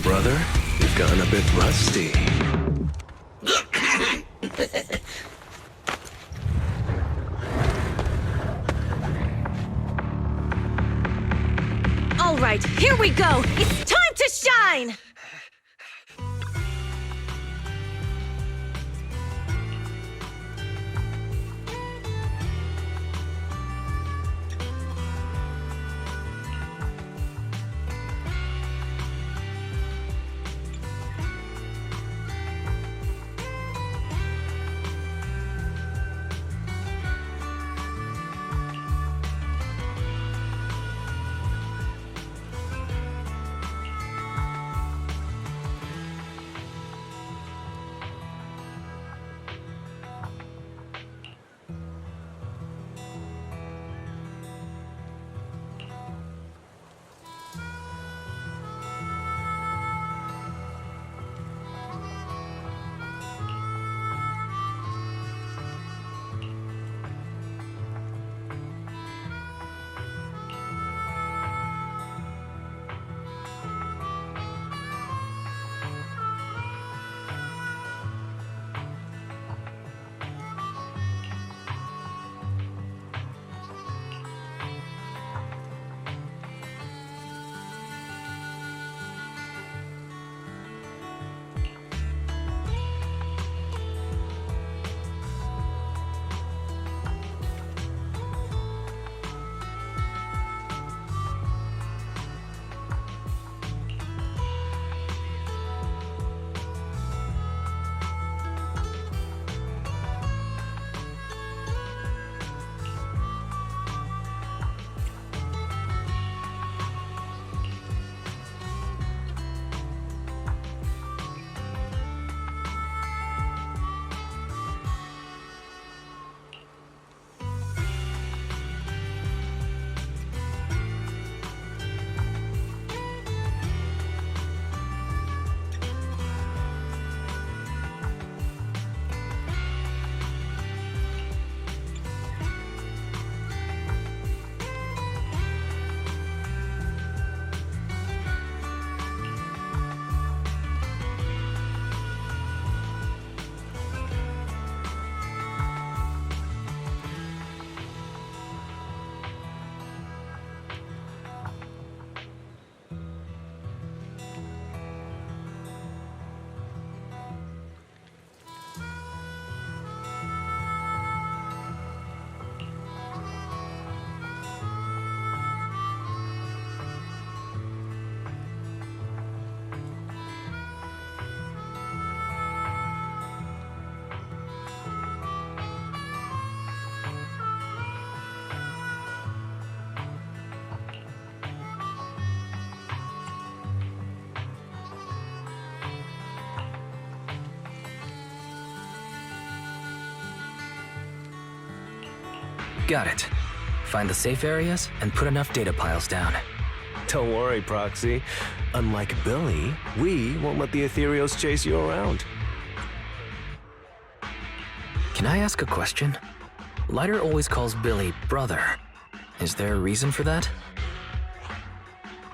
brother, you've gone a bit rusty. All right, here we go! It's time to shine! Got it. Find the safe areas and put enough data piles down. Don't worry, Proxy. Unlike Billy, we won't let the 𝗕𝗄𝗄𝗄 chase you around. Can I ask a question? Lighter always calls Billy brother. Is there a reason for that?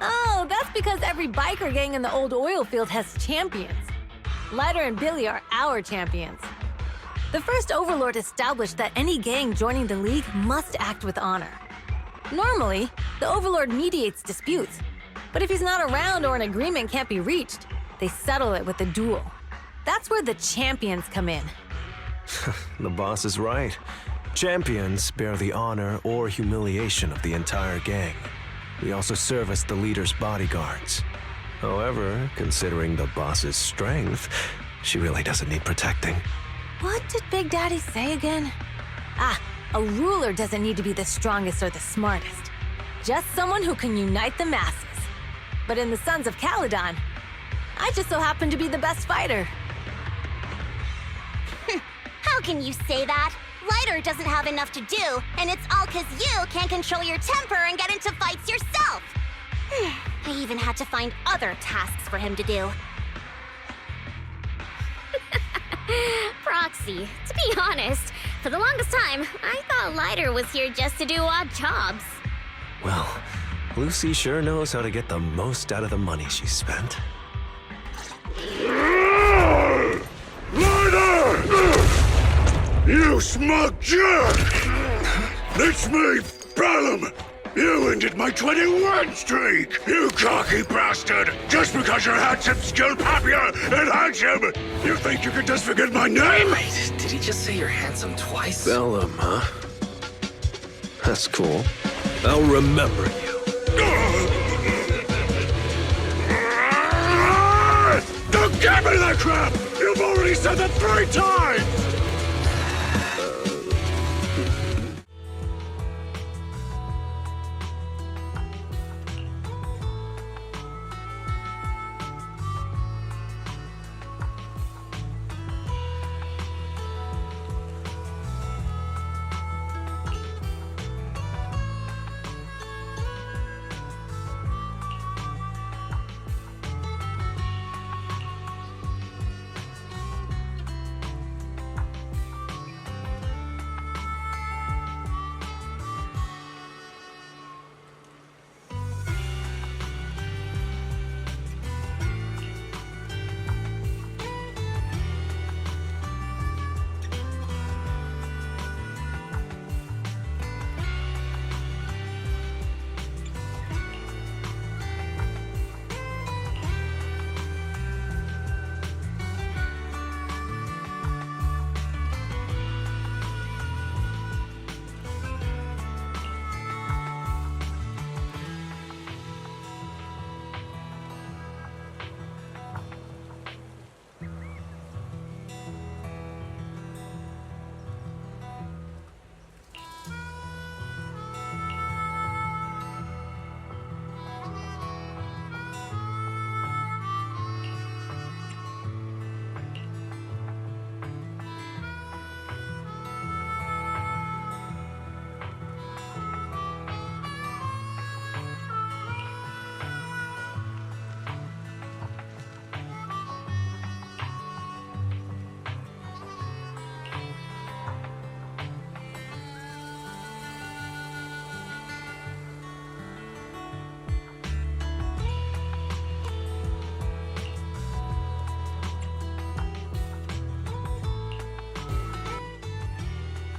Oh, that's because every biker gang in the old oil field has champions. Lighter and Billy are our champions. The first Overlord established that any gang joining the League must act with honor. Normally, the Overlord mediates disputes, but if he's not around or an agreement can't be reached, they settle it with a duel. That's where the champions come in. The boss is right. Champions bear the honor or humiliation of the entire gang. We also serve as the leader's bodyguards. However, considering the boss's strength, she really doesn't need protecting. What did Big Daddy say again? Ah, a ruler doesn't need to be the strongest or the smartest. Just someone who can unite the masses. But in the Sons of Caledon, I just so happen to be the best fighter. How can you say that? Lighter doesn't have enough to do, and it's all 'cause you can't control your temper and get into fights yourself. I even had to find other tasks for him to do. Proxy, to be honest, for the longest time, I thought Lighter was here just to do odd jobs. Well, Lucy sure knows how to get the most out of the money she spent. You smug jerk! It's me, Bellum! You ended my 20-win streak, you cocky bastard! Just because you're handsome, skilled, happier, and handsome! You think you can just forget my name? Wait, did he just say you're handsome twice? Bellum, huh? That's cool. I'll remember you. Don't give me that crap! You've already said that 3 times!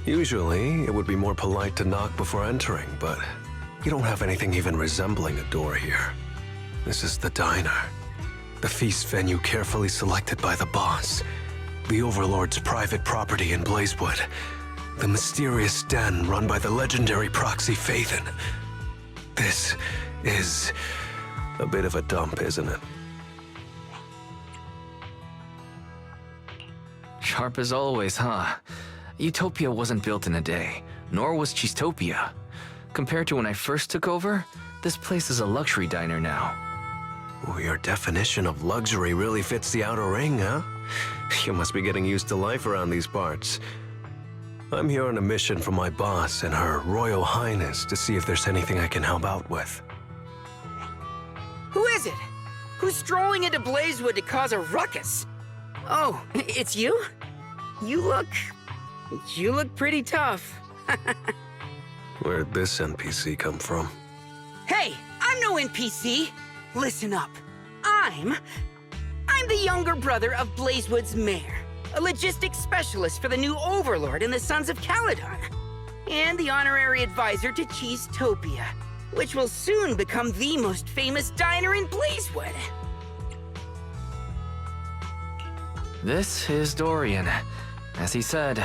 Usually, it would be more polite to knock before entering, but you don't have anything even resembling a door here. This is the diner. The feast venue carefully selected by the boss. The Overlord's private property in Blazewood. The mysterious den run by the legendary proxy 𝗏𝗏. This is a bit of a dump, isn't it? Sharp as always, huh? 𝗓𝗄𝗆 wasn't built in a day, nor was Cheesetopia. Compared to when I first took over, this place is a luxury diner now. Ooh, your definition of luxury really fits the outer ring, huh? You must be getting used to life around these parts. I'm here on a mission from my boss and Her Royal Highness to see if there's anything I can help out with. Who is it? Who's strolling into Blazewood to cause a ruckus? Oh, it's you? You look pretty tough. Where'd this NPC come from? Hey, I'm no NPC. Listen up. I'm the younger brother of Blazewood's mayor, a logistics specialist for the new Overlord and the Sons of Caledon, and the honorary advisor to Cheesetopia, which will soon become the most famous diner in Blazewood. This is Dorian. As he said,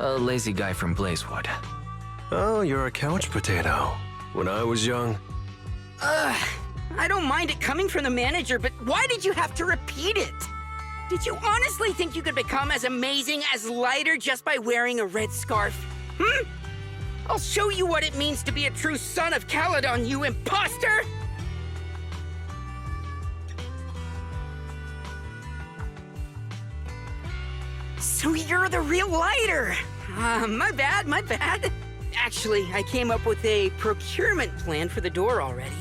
a lazy guy from Blazewood. Oh, you're a couch potato. When I was young... I don't mind it coming from the manager, but why did you have to repeat it? Did you honestly think you could become as amazing as Lighter just by wearing a red scarf? I'll show you what it means to be a true son of Caledon, you imposter! So you're the real Lighter! My bad. Actually, I came up with a procurement plan for the door already.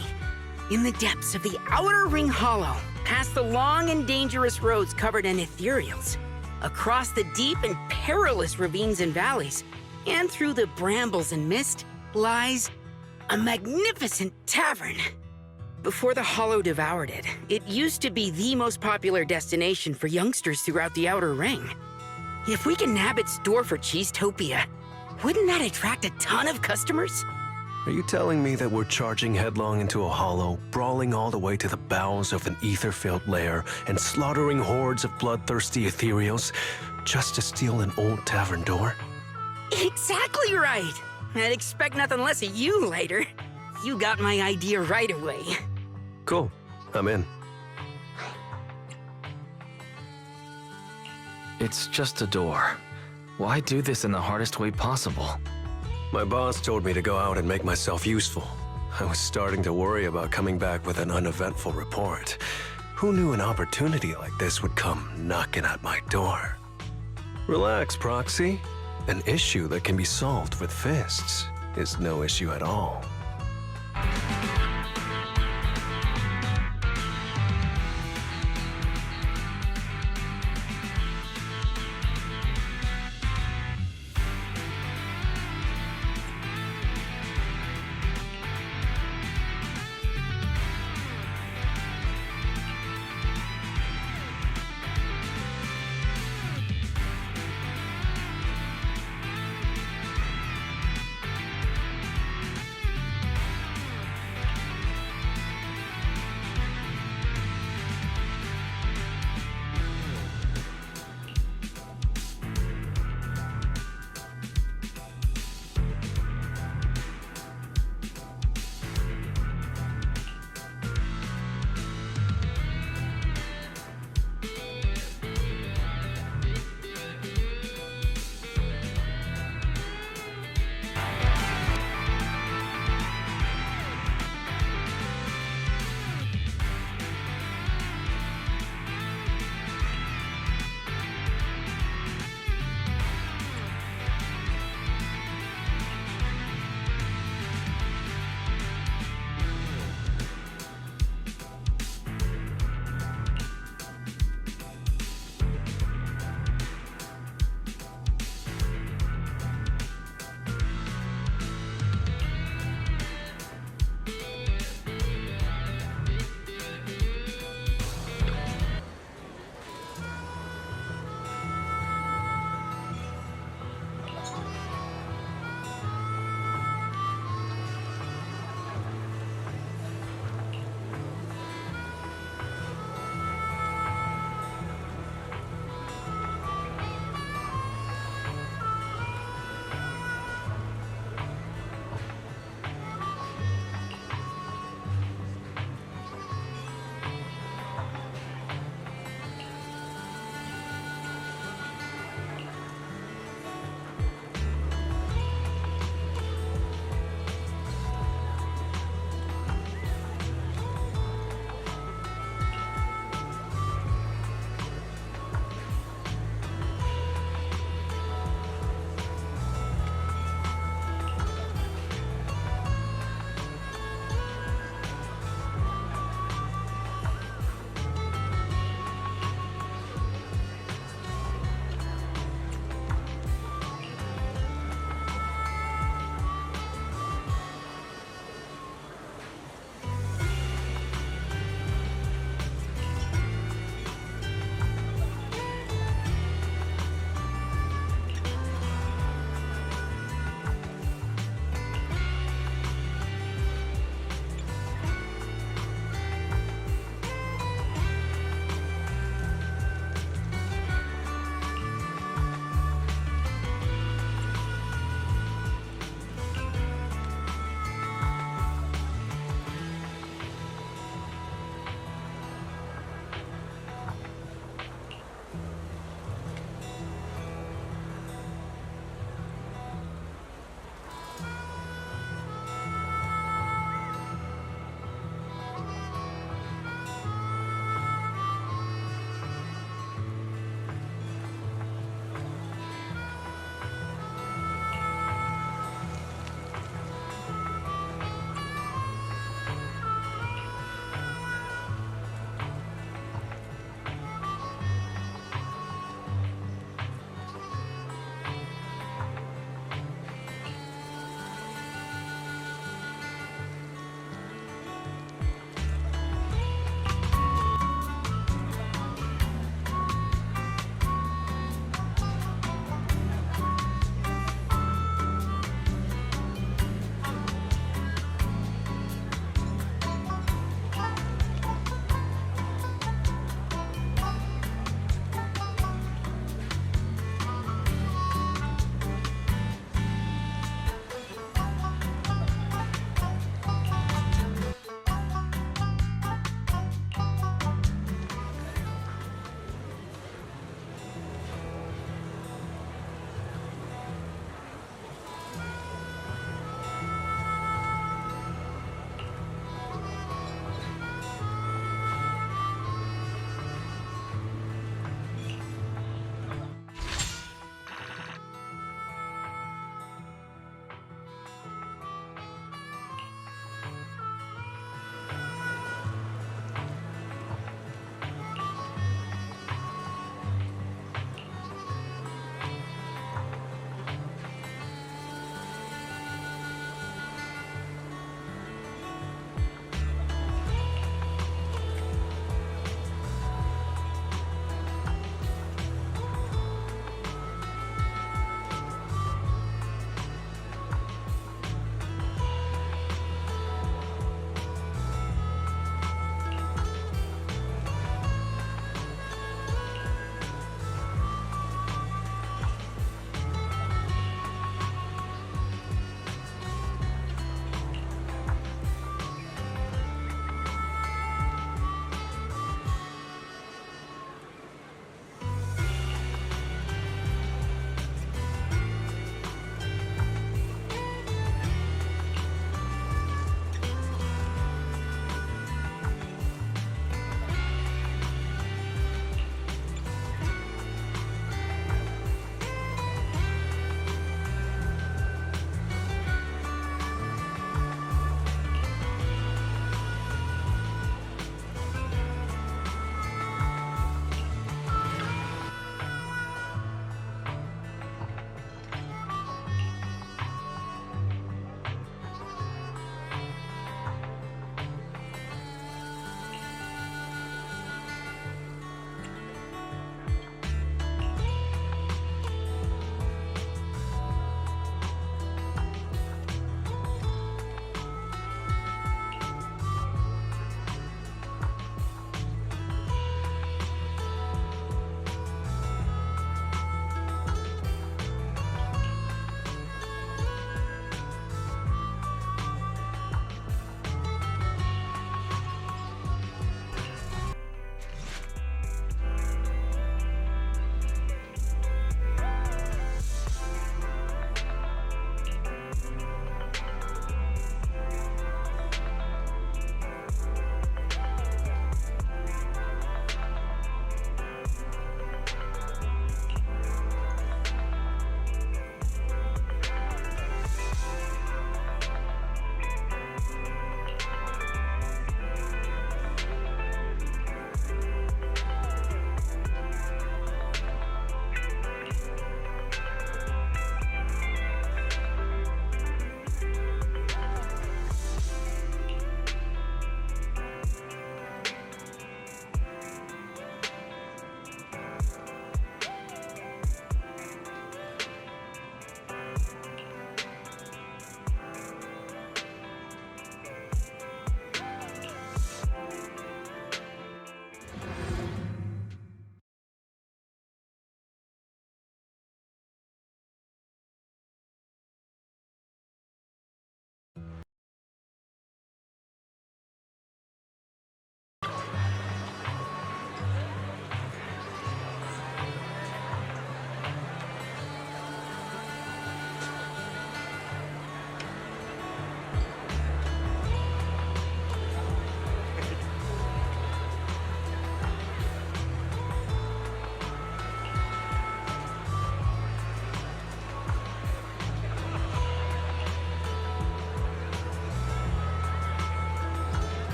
In the depths of the Outer Ring Hollow, past the long and dangerous roads covered in ethereals, across the deep and perilous ravines and valleys, and through the brambles and mist, lies a magnificent tavern. Before the Hollow devoured it, it used to be the most popular destination for youngsters throughout the Outer Ring. If we can nab its door for Cheesetopia, wouldn't that attract a ton of customers? Are you telling me that we're charging headlong into a hollow, brawling all the way to the bowels of an ether-filled lair, and slaughtering hordes of bloodthirsty ethereals just to steal an old tavern door? Exactly right! I'd expect nothing less of you, Lighter. You got my idea right away. Cool. I'm in. It's just a door. Why do this in the hardest way possible? My boss told me to go out and make myself useful. I was starting to worry about coming back with an uneventful report. Who knew an opportunity like this would come knocking at my door? Relax, Proxy. An issue that can be solved with fists is no issue at all.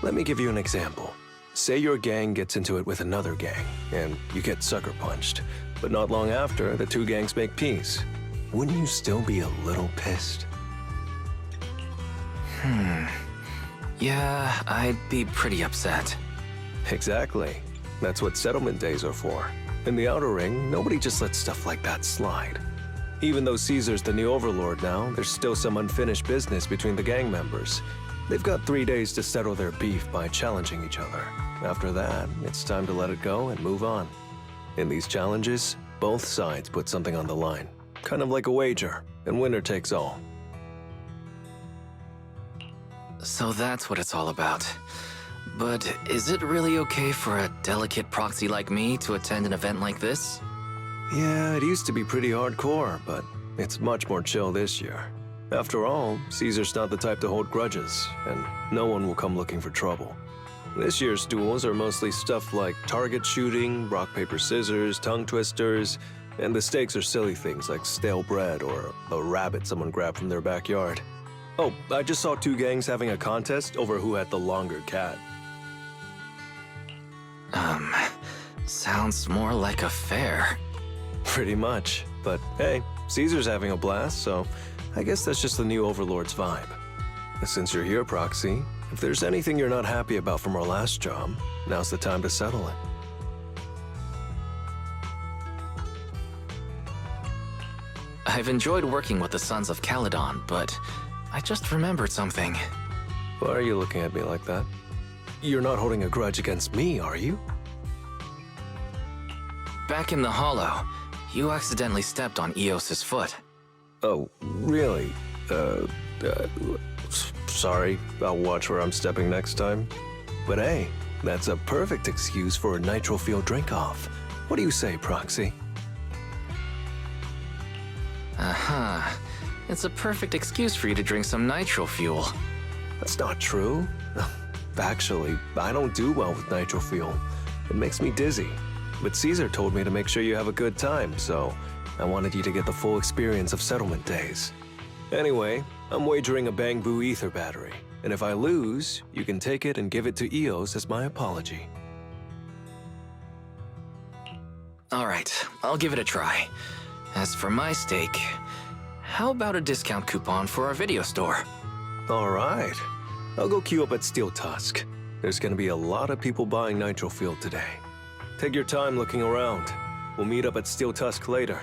Let me give you an example. Say your gang gets into it with another gang, and you get sucker punched. But not long after, the two gangs make peace. Wouldn't you still be a little pissed? Yeah, I'd be pretty upset. Exactly. That's what settlement days are for. In the Outer Ring, nobody just lets stuff like that slide. Even though Caesar's the new overlord now, there's still some unfinished business between the gang members. They've got 3 days to settle their beef by challenging each other. After that, it's time to let it go and move on. In these challenges, both sides put something on the line. Kind of like a wager, and winner takes all. So that's what it's all about. But is it really okay for a delicate proxy like me to attend an event like this? Yeah, it used to be pretty hardcore, but it's much more chill this year. After all, Caesar's not the type to hold grudges, and no one will come looking for trouble. This year's duels are mostly stuff like target shooting, rock, paper, scissors, tongue twisters, and the stakes are silly things like stale bread or a rabbit someone grabbed from their backyard. Oh, I just saw 2 gangs having a contest over who had the longer cat. Sounds more like a fair. Pretty much. But hey, Caesar's having a blast, so I guess that's just the new Overlord's vibe. Since you're here, Proxy, if there's anything you're not happy about from our last job, now's the time to settle it. I've enjoyed working with the Sons of Caledon, but I just remembered something. Why are you looking at me like that? You're not holding a grudge against me, are you? Back in the Hollow, you accidentally stepped on Eos's foot. Oh, really? Sorry. I'll watch where I'm stepping next time. But hey, that's a perfect excuse for a nitro-fuel drink-off. What do you say, Proxy? Uh-huh. It's a perfect excuse for you to drink some nitro fuel. That's not true. Actually, I don't do well with nitro fuel. It makes me dizzy. But Caesar told me to make sure you have a good time, so I wanted you to get the full experience of settlement days. Anyway, I'm wagering a Bang-Boo ether battery, and if I lose, you can take it and give it to Eos as my apology. Alright, I'll give it a try. As for my stake, how about a discount coupon for our video store? Alright. I'll go queue up at Steel Tusk. There's gonna be a lot of people buying nitro fuel today. Take your time looking around. We'll meet up at Steel Tusk later.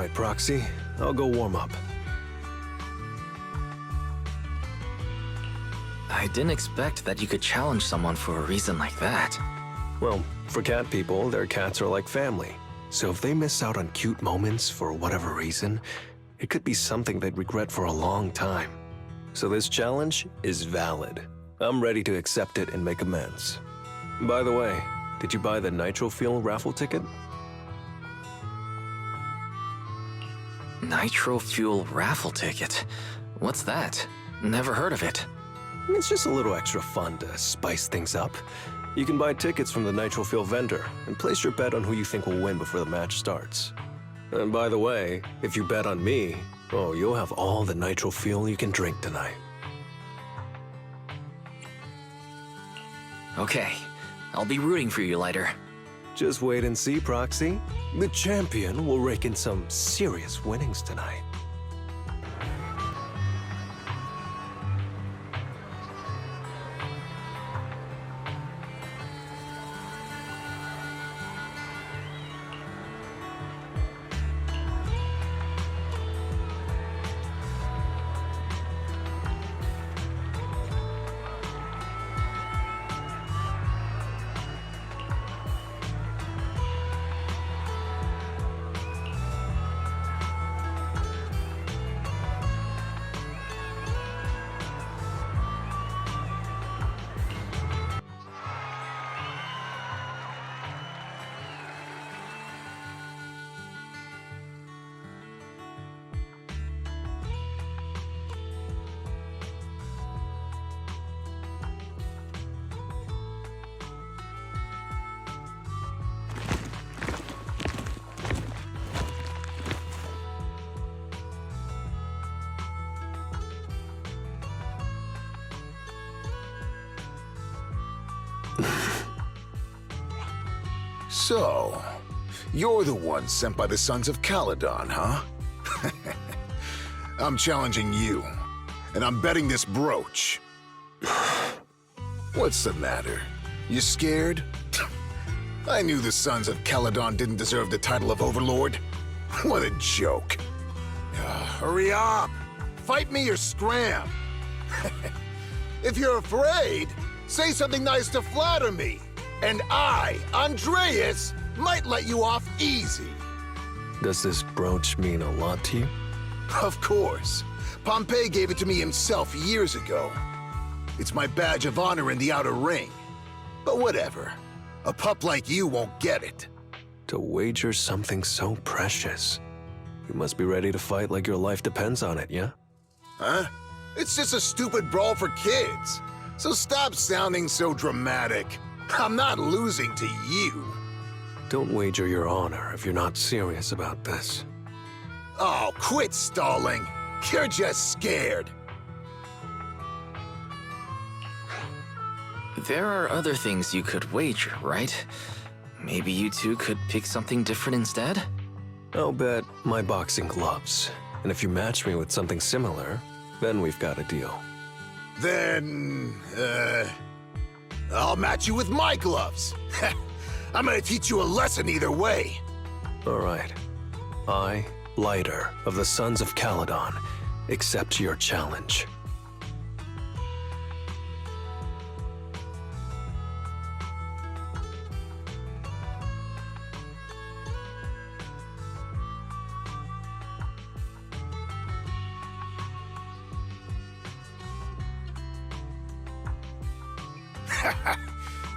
right, Proxy. I'll go warm up. I didn't expect that you could challenge someone for a reason like that. Well, for cat people, their cats are like family. So if they miss out on cute moments for whatever reason, it could be something they'd regret for a long time. So this challenge is valid. I'm ready to accept it and make amends. By the way, did you buy the 𝗕𝗄𝗃 raffle ticket? 𝗕𝗄𝗃 raffle ticket? What's that? Never heard of it. It's just a little extra fun to spice things up. You can buy tickets from the 𝗕𝗄𝗃 vendor and place your bet on who you think will win before the match starts. And by the way, if you bet on me, oh, you'll have all the 𝗕𝗄𝗃 you can drink tonight. Okay, I'll be rooting for you, Lighter. Just wait and see, Proxy. The champion will rake in some serious winnings tonight. So, you're the one sent by the Sons of Caledon, huh? I'm challenging you, and I'm betting this brooch. What's the matter? You scared? I knew the Sons of Caledon didn't deserve the title of Overlord. What a joke. Hurry up! Fight me or scram! If you're afraid, say something nice to flatter me. And I, Andreas, might let you off easy. Does this brooch mean a lot to you? Of course. Pompey gave it to me himself years ago. It's my badge of honor in the outer ring. But whatever. A pup like you won't get it. To wager something so precious. You must be ready to fight like your life depends on it, yeah? Huh? It's just a stupid brawl for kids. So stop sounding so dramatic. I'm not losing to you. Don't wager your honor if you're not serious about this. Oh, quit stalling. You're just scared. There are other things you could wager, right? Maybe you two could pick something different instead? I'll bet my boxing gloves. And if you match me with something similar, then we've got a deal. Then, I'll match you with my gloves. I'm gonna teach you a lesson either way. All right. I, Lighter of the Sons of Caledon, accept your challenge.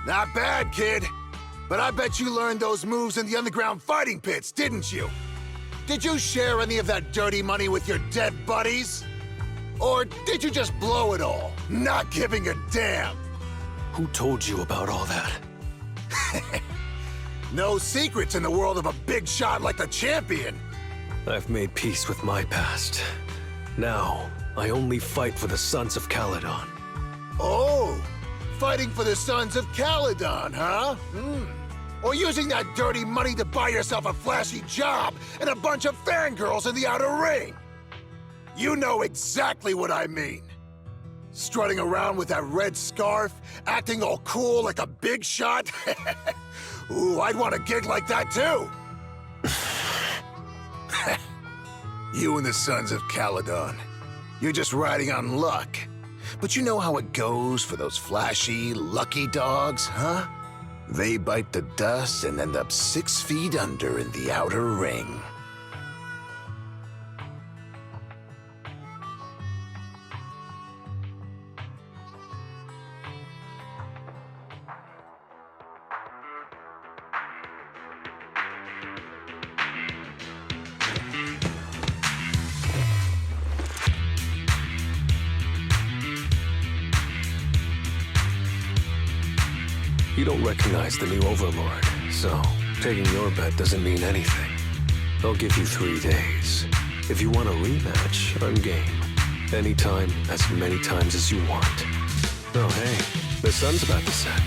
Not bad, kid. But I bet you learned those moves in the underground fighting pits, didn't you? Did you share any of that dirty money with your dead buddies? Or did you just blow it all, not giving a damn? Who told you about all that? No secrets in the world of a big shot like the champion. I've made peace with my past. Now, I only fight for the Sons of Caledon. Oh, fighting for the Sons of Caledon, huh? Or using that dirty money to buy yourself a flashy job and a bunch of fangirls in the outer ring. You know exactly what I mean. Strutting around with that red scarf, acting all cool like a big shot. Ooh, I'd want a gig like that too. You and the Sons of Caledon. You're just riding on luck. But you know how it goes for those flashy, lucky dogs, huh? They bite the dust and end up 6 feet under in the outer ring. You don't recognize the new Overlord, so taking your bet doesn't mean anything. I'll give you 3 days. If you want a rematch, I'm game. Anytime, as many times as you want. Oh hey, the sun's about to set.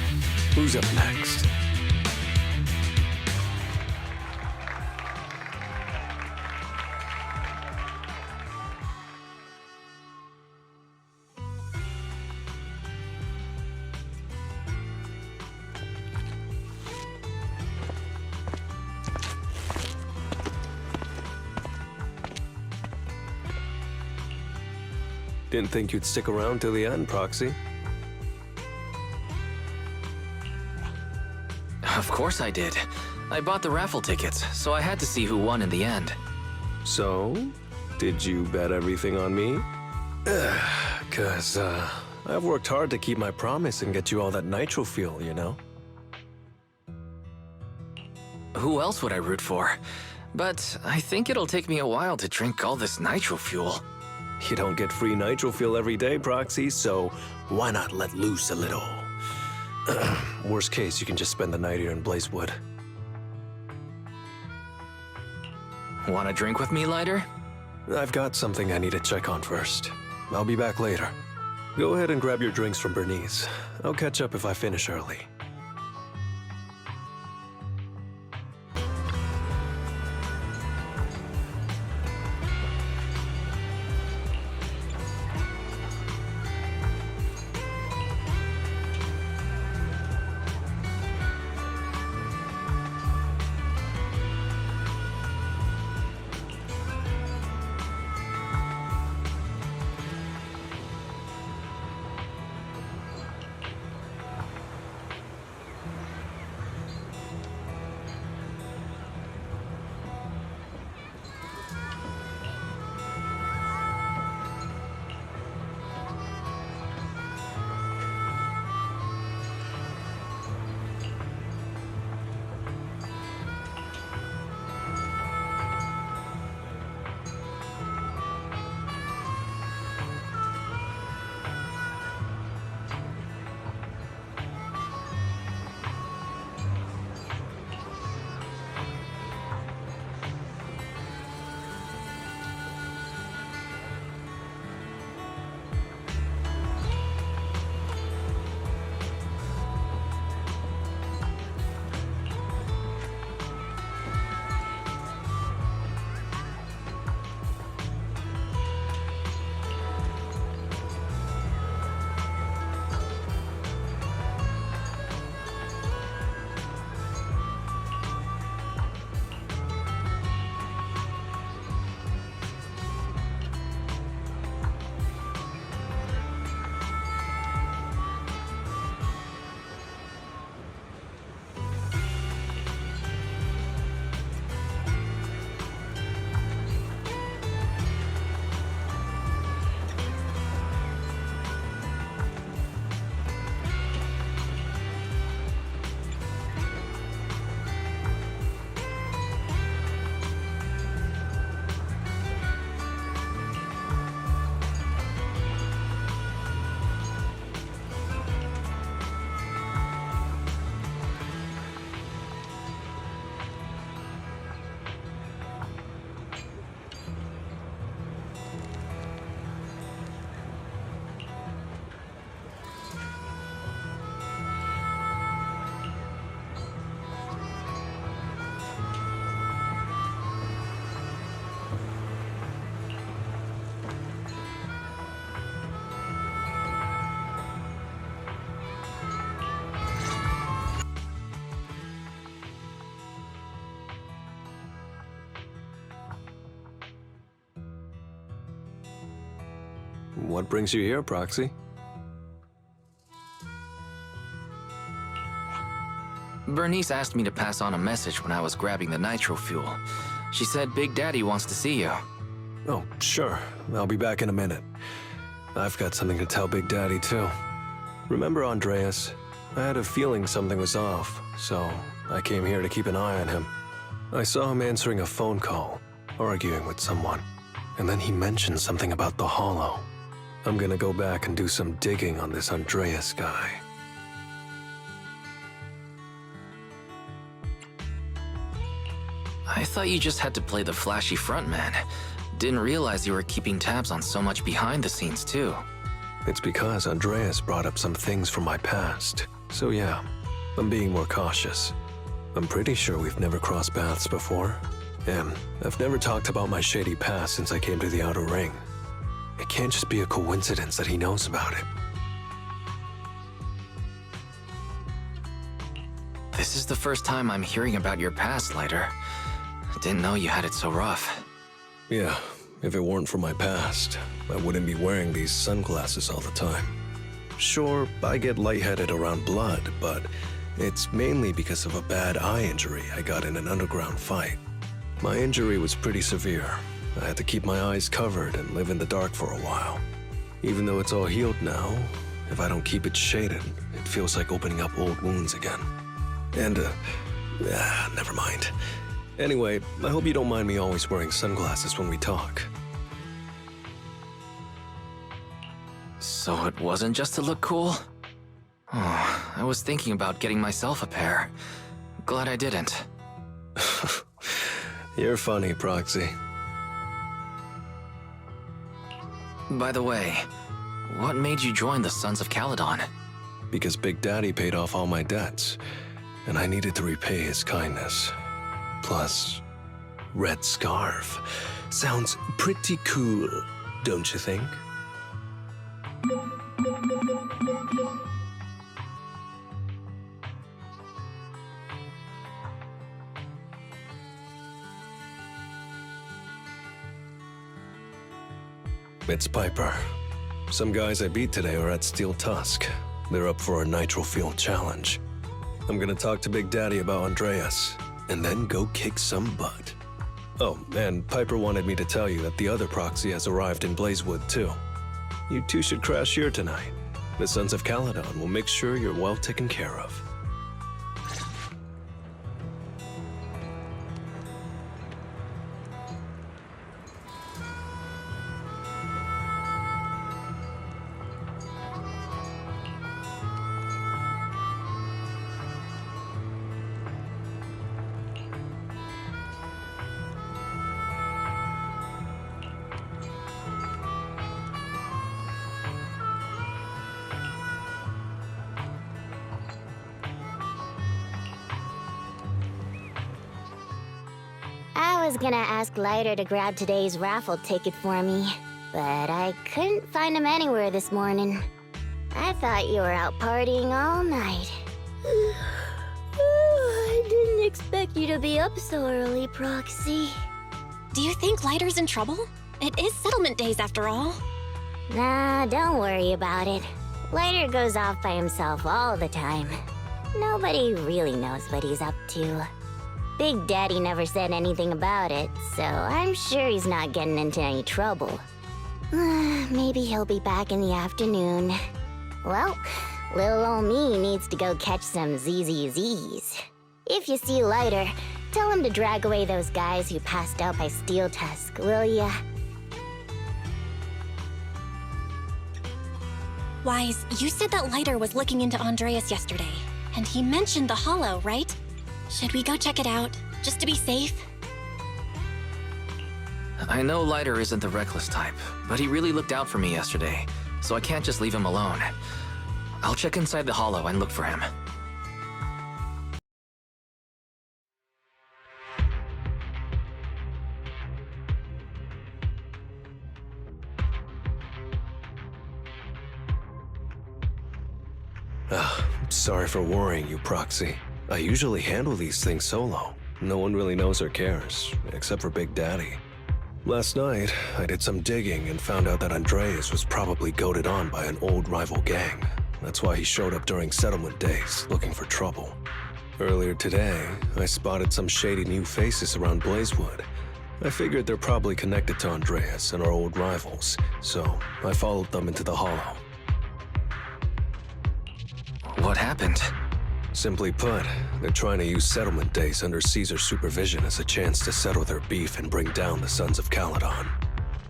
Who's up next? Didn't think you'd stick around till the end, Proxy. Of course I did. I bought the raffle tickets, so I had to see who won in the end. So, did you bet everything on me? Cause, I've worked hard to keep my promise and get you all that nitro fuel, you know? Who else would I root for? But I think it'll take me a while to drink all this nitro fuel. You don't get free nitro fuel every day, Proxy, so why not let loose a little? Worst case, you can just spend the night here in Blazewood. Want a drink with me, Lighter? I've got something I need to check on first. I'll be back later. Go ahead and grab your drinks from Bernice. I'll catch up if I finish early. What brings you here, Proxy? Bernice asked me to pass on a message when I was grabbing the nitro fuel. She said Big Daddy wants to see you. Oh, sure. I'll be back in a minute. I've got something to tell Big Daddy, too. Remember Andreas? I had a feeling something was off, so I came here to keep an eye on him. I saw him answering a phone call, arguing with someone, and then he mentioned something about the Hollow. I'm gonna go back and do some digging on this Andreas guy. I thought you just had to play the flashy frontman. Didn't realize you were keeping tabs on so much behind the scenes, too. It's because Andreas brought up some things from my past. So yeah, I'm being more cautious. I'm pretty sure we've never crossed paths before. And I've never talked about my shady past since I came to the Outer Ring. It can't just be a coincidence that he knows about it. This is the first time I'm hearing about your past, Lighter. Didn't know you had it so rough. Yeah, if it weren't for my past, I wouldn't be wearing these sunglasses all the time. Sure, I get lightheaded around blood, but it's mainly because of a bad eye injury I got in an underground fight. My injury was pretty severe. I had to keep my eyes covered and live in the dark for a while. Even though it's all healed now, if I don't keep it shaded, it feels like opening up old wounds again. And, never mind. Anyway, I hope you don't mind me always wearing sunglasses when we talk. So it wasn't just to look cool? Oh, I was thinking about getting myself a pair. Glad I didn't. You're funny, Proxy. By the way, what made you join the Sons of Caledon? Because Big Daddy paid off all my debts, and I needed to repay his kindness. Plus, red scarf. Sounds pretty cool, don't you think? It's Piper. Some guys I beat today are at Steel Tusk. They're up for a nitro fuel challenge. I'm gonna talk to Big Daddy about Andreas, and then go kick some butt. Oh, and Piper wanted me to tell you that the other Proxy has arrived in Blazewood, too. You two should crash here tonight. The Sons of Caledon will make sure you're well taken care of. I was gonna ask Lighter to grab today's raffle ticket for me, but I couldn't find him anywhere this morning. I thought you were out partying all night. I didn't expect you to be up so early, Proxy. Do you think Lighter's in trouble? It is settlement days after all. Nah, don't worry about it. Lighter goes off by himself all the time. Nobody really knows what he's up to. Big Daddy never said anything about it, so I'm sure he's not getting into any trouble. Maybe he'll be back in the afternoon. Well, little old me needs to go catch some 𝗂𝗂𝗂s. If you see Lighter, tell him to drag away those guys who passed out by Steel Tusk, will ya? Wise, you said that Lighter was looking into Andreas yesterday, and he mentioned the Hollow, right? Should we go check it out, just to be safe? I know Lighter isn't the reckless type, but he really looked out for me yesterday, so I can't just leave him alone. I'll check inside the Hollow and look for him. Sorry for worrying you, Proxy. I usually handle these things solo. No one really knows or cares, except for Big Daddy. Last night, I did some digging and found out that Andreas was probably goaded on by an old rival gang. That's why he showed up during settlement days, looking for trouble. Earlier today, I spotted some shady new faces around Blazewood. I figured they're probably connected to Andreas and our old rivals, so I followed them into the Hollow. What happened? Simply put, they're trying to use settlement days under Caesar's supervision as a chance to settle their beef and bring down the Sons of Caledon.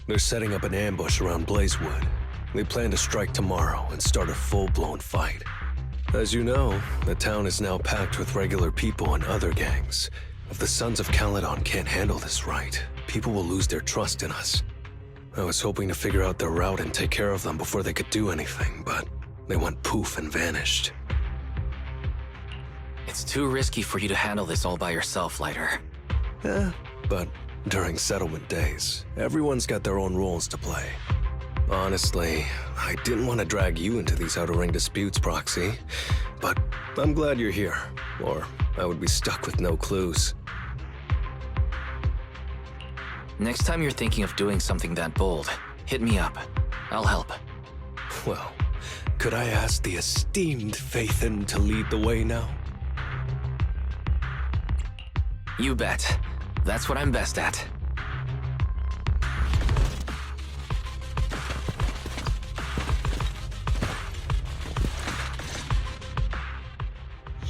They're setting up an ambush around Blazewood. They plan to strike tomorrow and start a full-blown fight. As you know, the town is now packed with regular people and other gangs. If the Sons of Caledon can't handle this right, people will lose their trust in us. I was hoping to figure out their route and take care of them before they could do anything, but they went poof and vanished. It's too risky for you to handle this all by yourself, Lighter. But during settlement days, everyone's got their own roles to play. Honestly, I didn't want to drag you into these outer ring disputes, Proxy, but I'm glad you're here, or I would be stuck with no clues. Next time you're thinking of doing something that bold, hit me up. I'll help. Well, could I ask the esteemed 𝗏𝗏 to lead the way now? You bet. That's what I'm best at.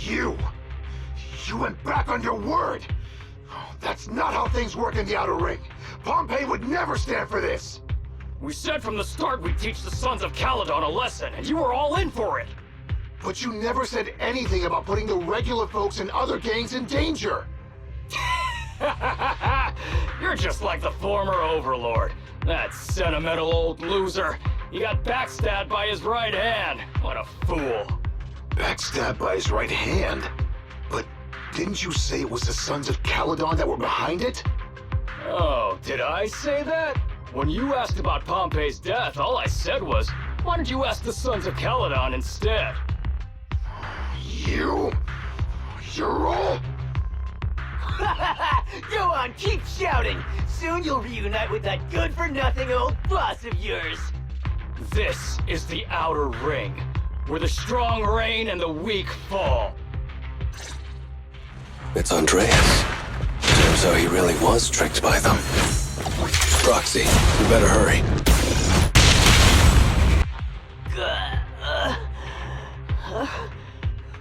You went back on your word! That's not how things work in the Outer Ring. Pompeii would never stand for this! We said from the start we'd teach the Sons of Caledon a lesson, and you were all in for it! But you never said anything about putting the regular folks and other gangs in danger! You're just like the former Overlord. That sentimental old loser. He got backstabbed by his right hand. What a fool. Backstabbed by his right hand? But didn't you say it was the Sons of Caledon that were behind it? Oh, did I say that? When you asked about Pompey's death, all I said was, why don't you ask the Sons of Caledon instead? You're all... Go on, keep shouting! Soon you'll reunite with that good-for-nothing old boss of yours! This is the Outer Ring, where the strong reign and the weak fall. It's Andreas. Turns out he really was tricked by them. Proxy, you better hurry.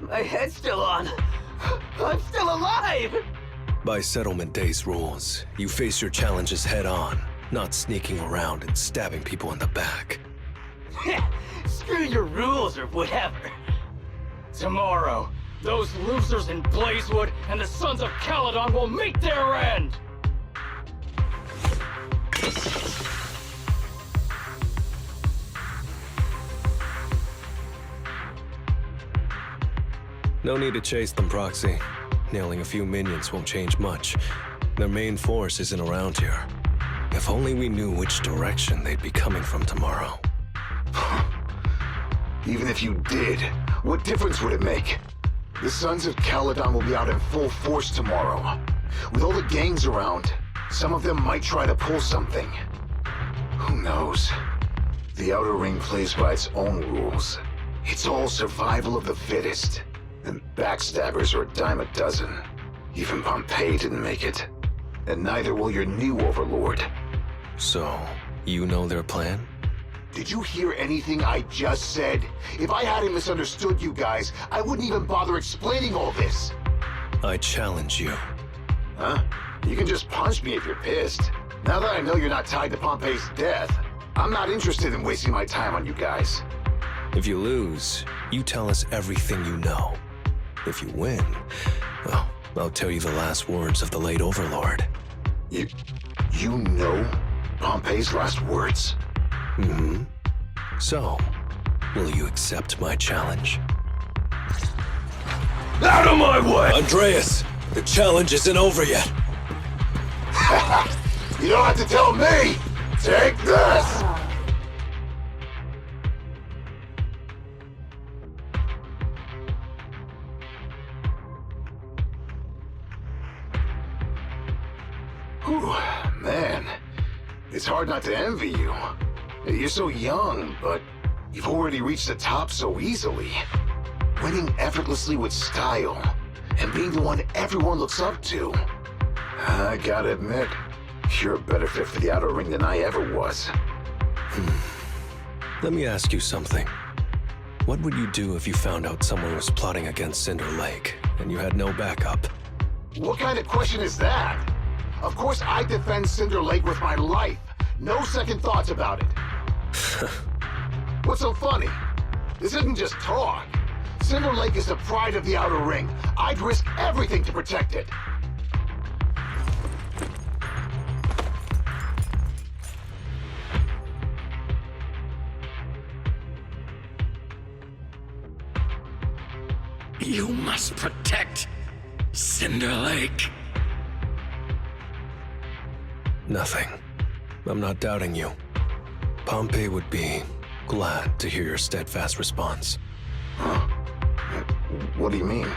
My head's still on. I'm still alive! By settlement days rules, you face your challenges head on, not sneaking around and stabbing people in the back. Screw your rules or whatever. Tomorrow, those losers in Blazewood and the Sons of Caledon will meet their end! No need to chase them, Proxy. Nailing a few minions won't change much. Their main force isn't around here. If only we knew which direction they'd be coming from tomorrow. Even if you did, what difference would it make? The Sons of Caledon will be out in full force tomorrow. With all the gangs around, some of them might try to pull something. Who knows? The Outer Ring plays by its own rules. It's all survival of the fittest. And backstabbers are a dime a dozen. Even Pompeii didn't make it. And neither will your new overlord. So, you know their plan? Did you hear anything I just said? If I hadn't misunderstood you guys, I wouldn't even bother explaining all this. I challenge you. Huh? You can just punch me if you're pissed. Now that I know you're not tied to Pompeii's death, I'm not interested in wasting my time on you guys. If you lose, you tell us everything you know. If you win, well, I'll tell you the last words of the late Overlord. You know Pompeii's last words? Mm-hmm. So, will you accept my challenge? Out of my way! Andreas, the challenge isn't over yet. You don't have to tell me! Take this! Whew, man, It's hard not to envy you. You're so young, but you've already reached the top so easily. Winning effortlessly with style, and being the one everyone looks up to. I gotta admit, you're a better fit for the outer ring than I ever was. Let me ask you something. What would you do if you found out someone was plotting against Cinder Lake, and you had no backup? What kind of question is that? Of course I defend Cinder Lake with my life. No second thoughts about it. What's so funny? This isn't just talk. Cinder Lake is the pride of the outer ring. I'd risk everything to protect it. You must protect Cinder Lake. Nothing. I'm not doubting you. Pompey would be glad to hear your steadfast response. Huh? What do you mean?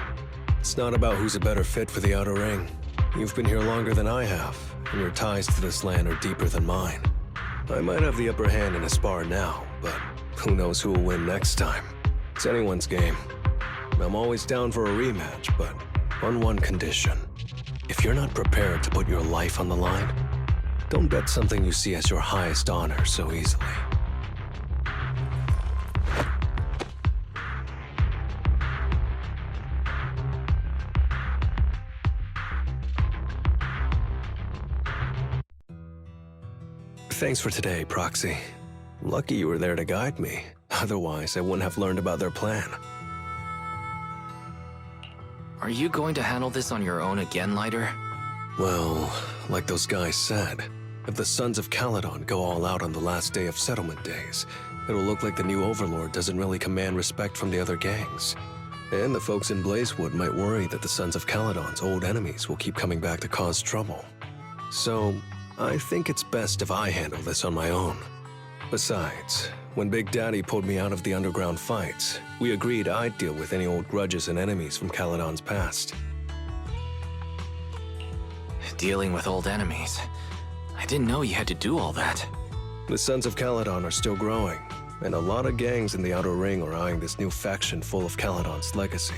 It's not about who's a better fit for the outer ring. You've been here longer than I have, and your ties to this land are deeper than mine. I might have the upper hand in a spar now, but who knows who will win next time. It's anyone's game. I'm always down for a rematch, but on one condition. If you're not prepared to put your life on the line, don't bet something you see as your highest honor so easily. Thanks for today, Proxy. Lucky you were there to guide me. Otherwise, I wouldn't have learned about their plan. Are you going to handle this on your own again, Lighter? Well, like those guys said, if the Sons of Caledon go all out on the last day of settlement days, it'll look like the new Overlord doesn't really command respect from the other gangs. And the folks in Blazewood might worry that the Sons of Caledon's old enemies will keep coming back to cause trouble. So, I think it's best if I handle this on my own. Besides, when Big Daddy pulled me out of the underground fights, we agreed I'd deal with any old grudges and enemies from Caledon's past. Dealing with old enemies. I didn't know you had to do all that. The Sons of Caledon are still growing, and a lot of gangs in the Outer Ring are eyeing this new faction full of Caledon's legacy.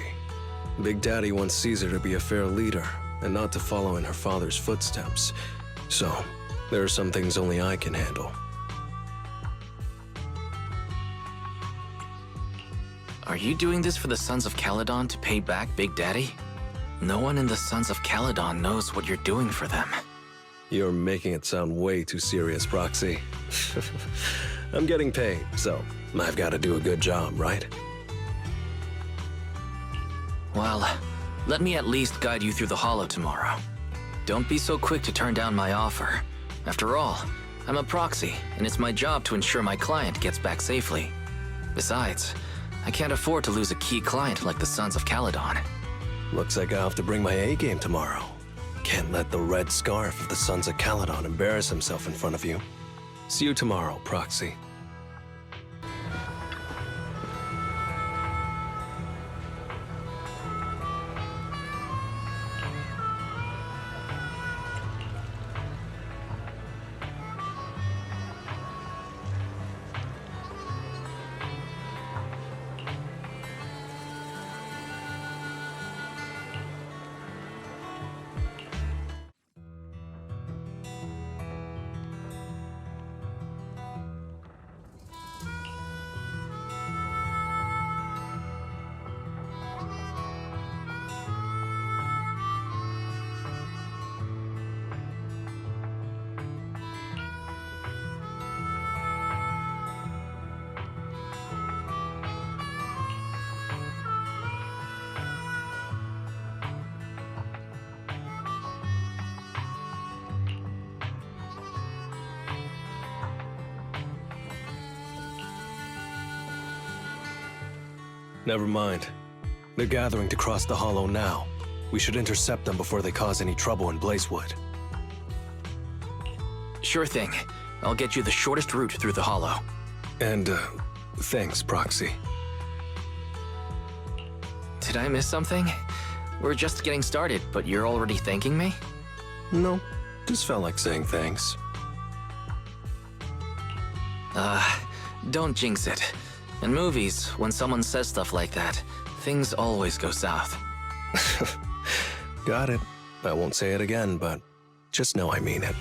Big Daddy wants Caesar to be a fair leader, and not to follow in her father's footsteps. So, there are some things only I can handle. Are you doing this for the Sons of Caledon to pay back Big Daddy? No one in the Sons of Caledon knows what you're doing for them. You're making it sound way too serious, Proxy. I'm getting paid, so I've got to do a good job, right? Well, let me at least guide you through the Hollow tomorrow. Don't be so quick to turn down my offer. After all, I'm a proxy, and it's my job to ensure my client gets back safely. Besides, I can't afford to lose a key client like the Sons of Caledon. Looks like I'll have to bring my A-game tomorrow. Can't let the red scarf of the Sons of Caledon embarrass himself in front of you. See you tomorrow, Proxy. Never mind. They're gathering to cross the Hollow now. We should intercept them before they cause any trouble in Blazewood. Sure thing. I'll get you the shortest route through the Hollow. And, thanks, Proxy. Did I miss something? We're just getting started, but you're already thanking me? No, just felt like saying thanks. Don't jinx it. In movies, when someone says stuff like that, things always go south. Got it. I won't say it again, but just know I mean it.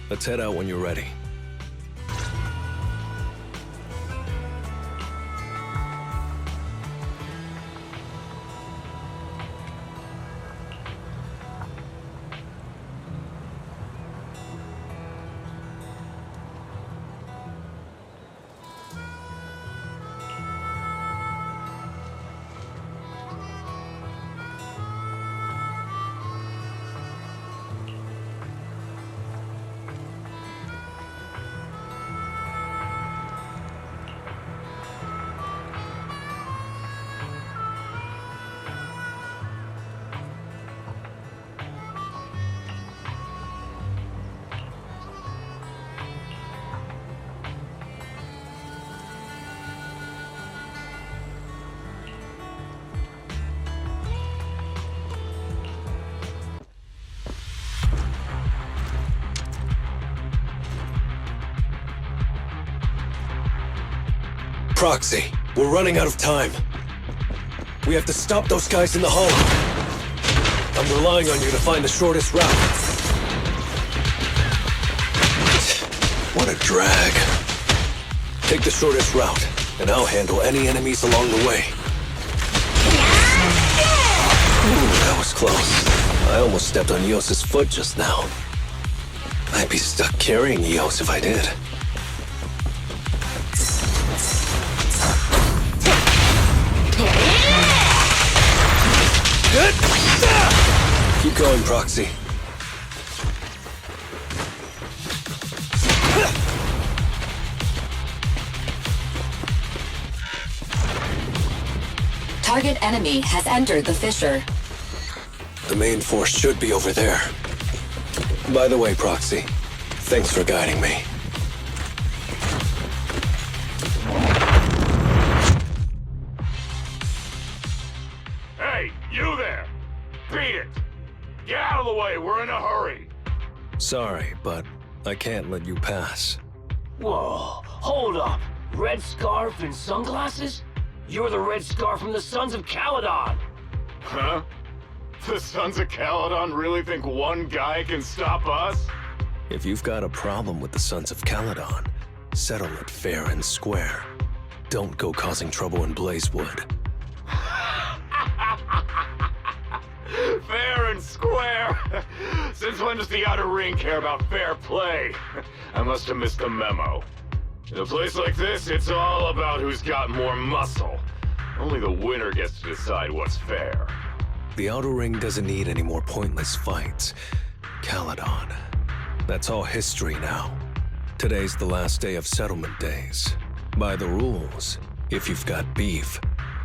Let's head out when you're ready. Proxy, we're running out of time. We have to stop those guys in the hollow. I'm relying on you to find the shortest route. What a drag. Take the shortest route, and I'll handle any enemies along the way. Ooh, that was close. I almost stepped on Eos's foot just now. I'd be stuck carrying Eos if I did. Keep going, Proxy. Target enemy has entered the fissure. The main force should be over there. By the way, Proxy, thanks for guiding me. Hey, you there! Beat it! Get out of the way, we're in a hurry! Sorry, but I can't let you pass. Whoa, hold up. Red scarf and sunglasses? You're the Red Scarf from the Sons of Caledon! Huh? The Sons of Caledon really think one guy can stop us? If you've got a problem with the Sons of Caledon, settle it fair and square. Don't go causing trouble in Blazewood. Fair and square? Since when does the Outer Ring care about fair play? I must have missed the memo. In a place like this, it's all about who's got more muscle. Only the winner gets to decide what's fair. The Outer Ring doesn't need any more pointless fights. Caledon. That's all history now. Today's the last day of settlement days. By the rules, if you've got beef,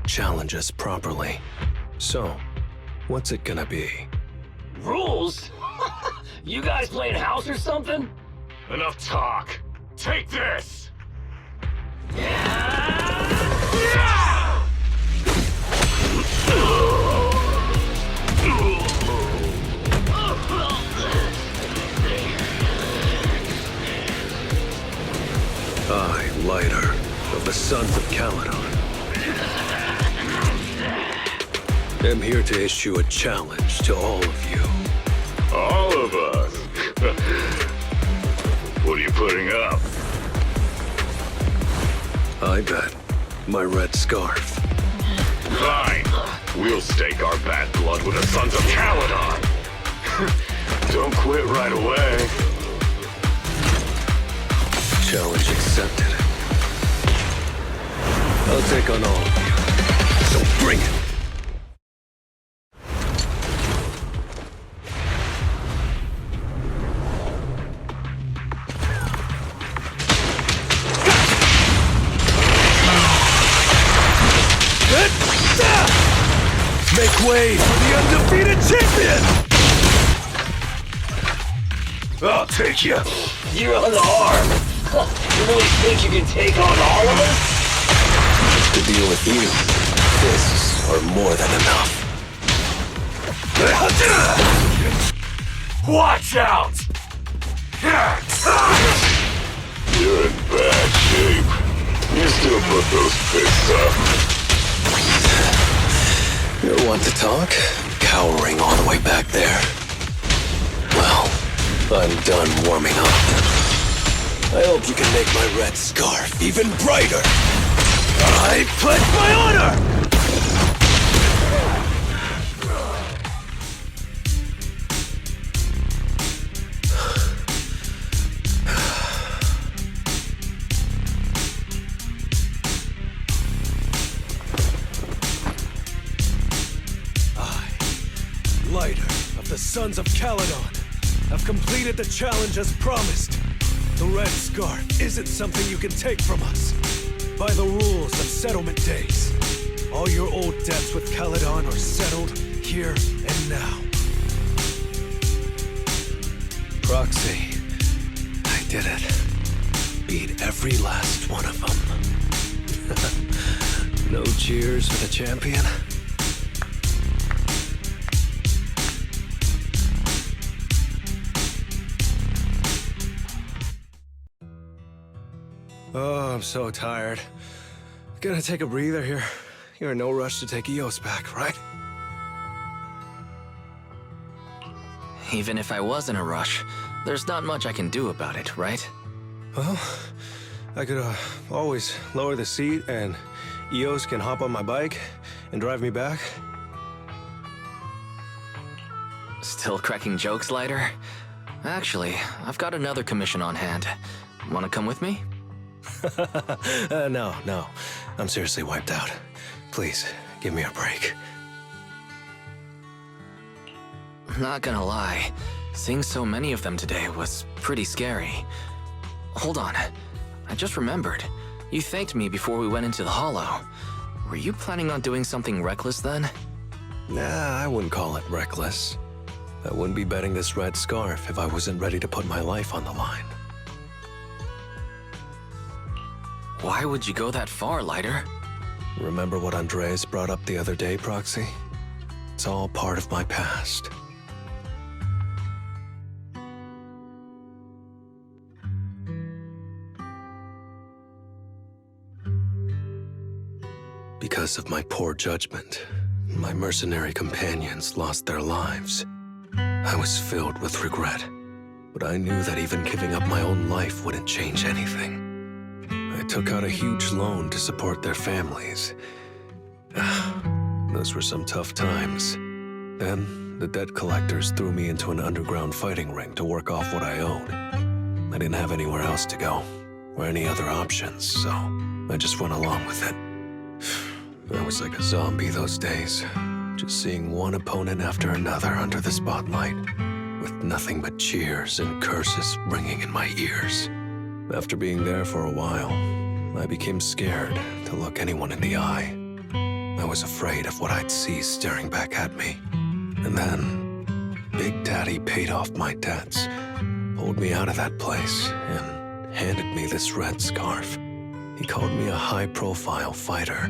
challenge us properly. So, what's it gonna be? Rules? You guys playing house or something? Enough talk. Take this! I, Lighter, of the Sons of Caledon, am here to issue a challenge to all of you. All of us? What are you putting up? I bet my red scarf. Fine. We'll stake our bad blood with the Sons of Caledon. Don't quit right away. Challenge accepted. I'll take on all of you. So bring it! Make way for the undefeated champion! I'll take you. You're on the arm. You really think you can take on all of us? To deal with you, fists are more than enough. Watch out! You're in bad shape. escape. You still put those fists up. You want to talk? Cowering all the way back there. Well, I'm done warming up. I hope you can make my red scarf even brighter. I pledge my honor! Lighter of the Sons of Caledon, have completed the challenge as promised. The red scarf isn't something you can take from us. By the rules of settlement days, all your old debts with Caledon are settled here and now. Proxy, I did it. Beat every last one of them. No cheers for the champion? Oh, I'm so tired. Gonna take a breather here. You're in no rush to take Eos back, right? Even if I was in a rush, there's not much I can do about it, right? Well, I could always lower the seat and Eos can hop on my bike and drive me back. Still cracking jokes, Lighter? Actually, I've got another commission on hand. Wanna come with me? No. I'm seriously wiped out. Please, give me a break. Not gonna lie, seeing so many of them today was pretty scary. Hold on, I just remembered. You thanked me before we went into the Hollow. Were you planning on doing something reckless then? Nah, I wouldn't call it reckless. I wouldn't be betting this red scarf if I wasn't ready to put my life on the line. Why would you go that far, Lighter? Remember what Andreas brought up the other day, Proxy? It's all part of my past. Because of my poor judgment, my mercenary companions lost their lives. I was filled with regret, but I knew that even giving up my own life wouldn't change anything. I took out a huge loan to support their families. Those were some tough times. Then, the debt collectors threw me into an underground fighting ring to work off what I owed. I didn't have anywhere else to go, or any other options, so I just went along with it. I was like a zombie those days, just seeing one opponent after another under the spotlight, with nothing but cheers and curses ringing in my ears. After being there for a while, I became scared to look anyone in the eye. I was afraid of what I'd see staring back at me. And then, Big Daddy paid off my debts, pulled me out of that place, and handed me this red scarf. He called me a high-profile fighter,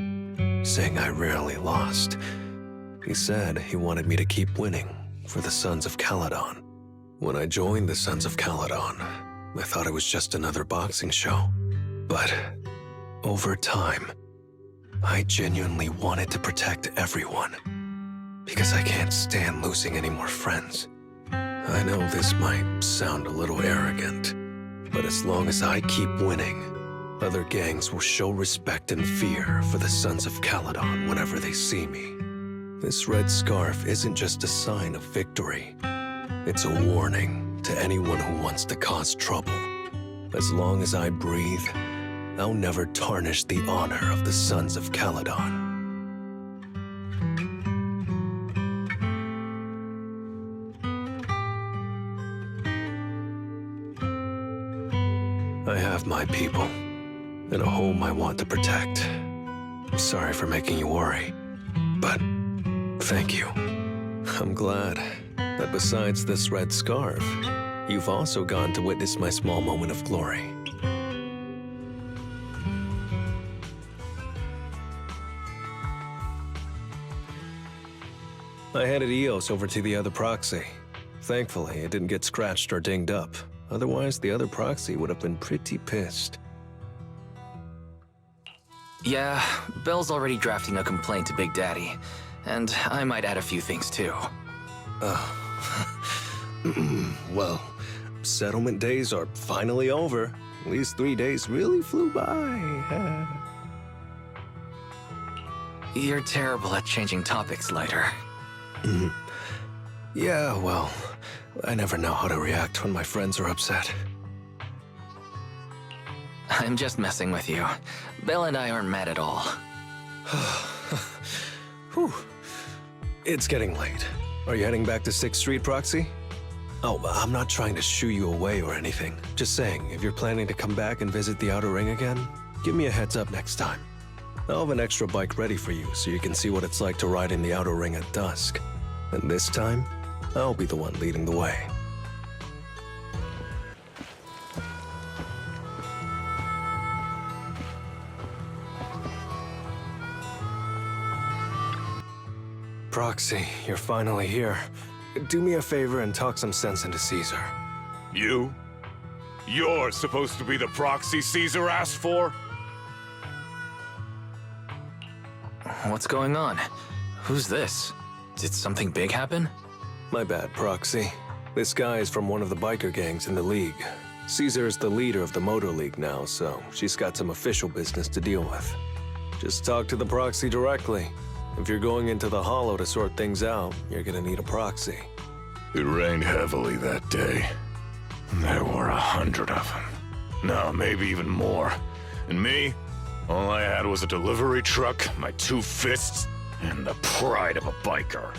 saying I rarely lost. He said he wanted me to keep winning for the Sons of Caledon. When I joined the Sons of Caledon, I thought it was just another boxing show. But over time, I genuinely wanted to protect everyone, because I can't stand losing any more friends. I know this might sound a little arrogant, but as long as I keep winning, other gangs will show respect and fear for the Sons of Caledon whenever they see me. This red scarf isn't just a sign of victory. It's a warning to anyone who wants to cause trouble. As long as I breathe, I'll never tarnish the honor of the Sons of Caledon. I have my people, and a home I want to protect. Sorry for making you worry, but thank you. I'm glad that besides this red scarf, you've also gone to witness my small moment of glory. I handed Eos over to the other proxy. Thankfully, it didn't get scratched or dinged up. Otherwise, the other proxy would have been pretty pissed. Yeah, Belle's already drafting a complaint to Big Daddy, and I might add a few things too. Well, settlement days are finally over. These 3 days really flew by. You're terrible at changing topics, Lighter. Yeah, well, I never know how to react when my friends are upset. I'm just messing with you. Belle and I aren't mad at all. Whew. It's getting late. Are you heading back to 6th Street, Proxy? Oh, I'm not trying to shoo you away or anything. Just saying, if you're planning to come back and visit the Outer Ring again, give me a heads up next time. I'll have an extra bike ready for you so you can see what it's like to ride in the Outer Ring at dusk. And this time, I'll be the one leading the way. Proxy, you're finally here. Do me a favor and talk some sense into Caesar. You? You're supposed to be the proxy Caesar asked for? What's going on? Who's this? Did something big happen? My bad, Proxy. This guy is from one of the biker gangs in the League. Caesar is the leader of the Motor League now, so she's got some official business to deal with. Just talk to the Proxy directly. If you're going into the Hollow to sort things out, you're gonna need a proxy. It rained heavily that day. There were 100 of them. No, maybe even more. And me? All I had was a delivery truck, my 2 fists, and the pride of a biker.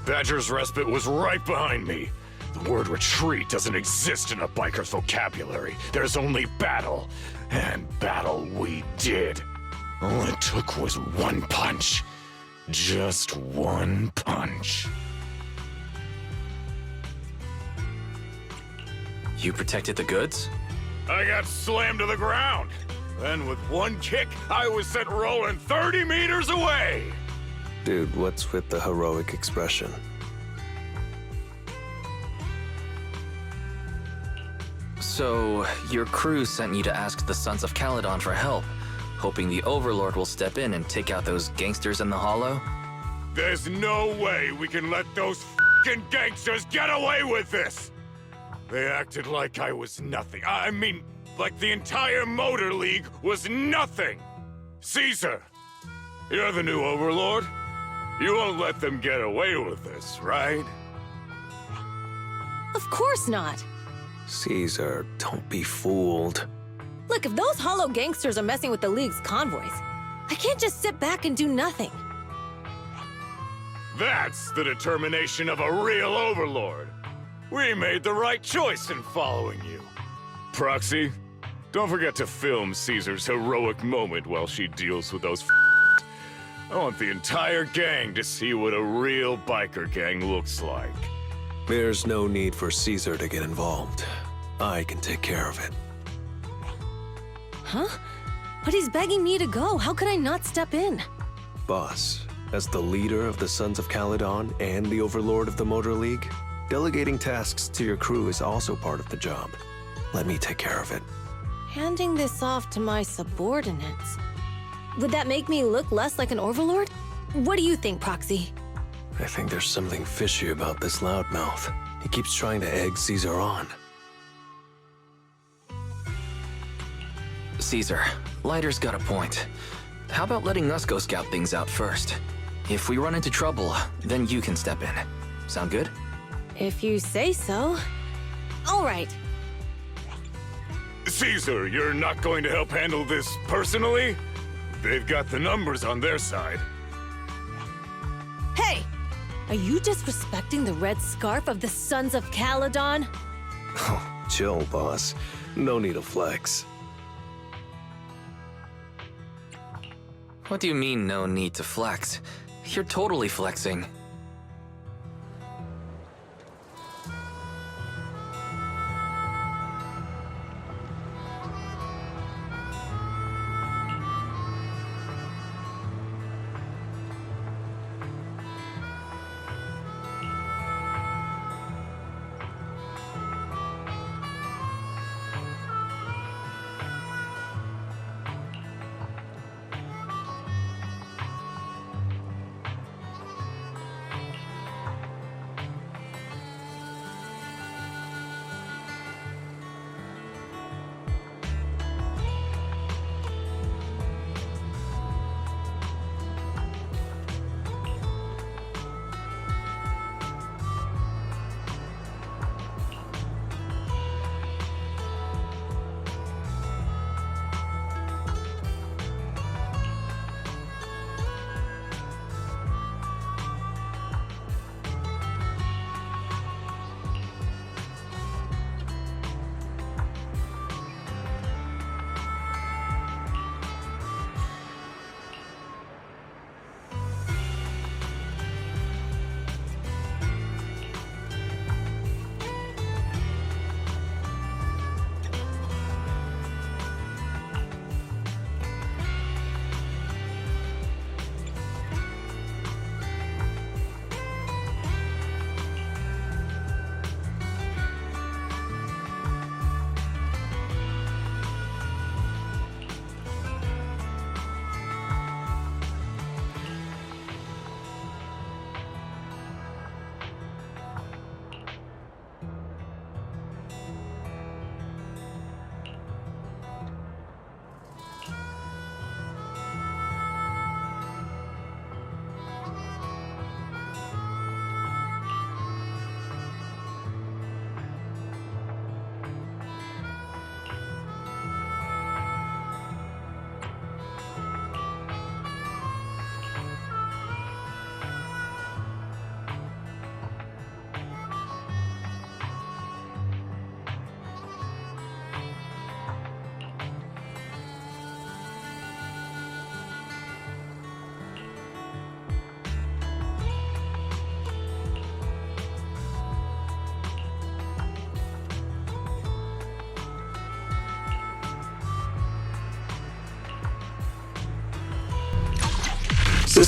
Badger's Respite was right behind me. The word retreat doesn't exist in a biker's vocabulary. There's only battle. And battle we did. All it took was one punch. Just one punch. You protected the goods? I got slammed to the ground. Then with one kick, I was sent rolling 30 meters away. Dude, what's with the heroic expression? So, your crew sent you to ask the Sons of Caledon for help, hoping the Overlord will step in and take out those gangsters in the Hollow? There's no way we can let those f***ing gangsters get away with this! They acted like I was nothing. I mean, like the entire Motor League was nothing! Caesar, you're the new Overlord. You won't let them get away with this, right? Of course not. Caesar, don't be fooled. Look, if those Hollow gangsters are messing with the League's convoys, I can't just sit back and do nothing. That's the determination of a real Overlord. We made the right choice in following you. Proxy, don't forget to film Caesar's heroic moment while she deals with those I want the entire gang to see what a real biker gang looks like. There's no need for Caesar to get involved. I can take care of it. Huh? But he's begging me to go. How could I not step in? Boss, as the leader of the Sons of Caledon and the Overlord of the Motor League, delegating tasks to your crew is also part of the job. Let me take care of it. Handing this off to my subordinates. Would that make me look less like an Overlord? What do you think, Proxy? I think there's something fishy about this loudmouth. He keeps trying to egg Caesar on. Caesar, Lighter's got a point. How about letting us go scout things out first? If we run into trouble, then you can step in. Sound good? If you say so. All right. Caesar, you're not going to help handle this personally? They've got the numbers on their side. Hey! Are you disrespecting the red scarf of the Sons of Caledon? Oh, chill, boss. No need to flex. What do you mean, no need to flex? You're totally flexing.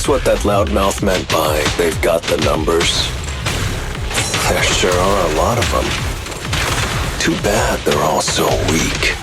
this what that loudmouth meant by they've got the numbers? There sure are a lot of them. Too bad they're all so weak.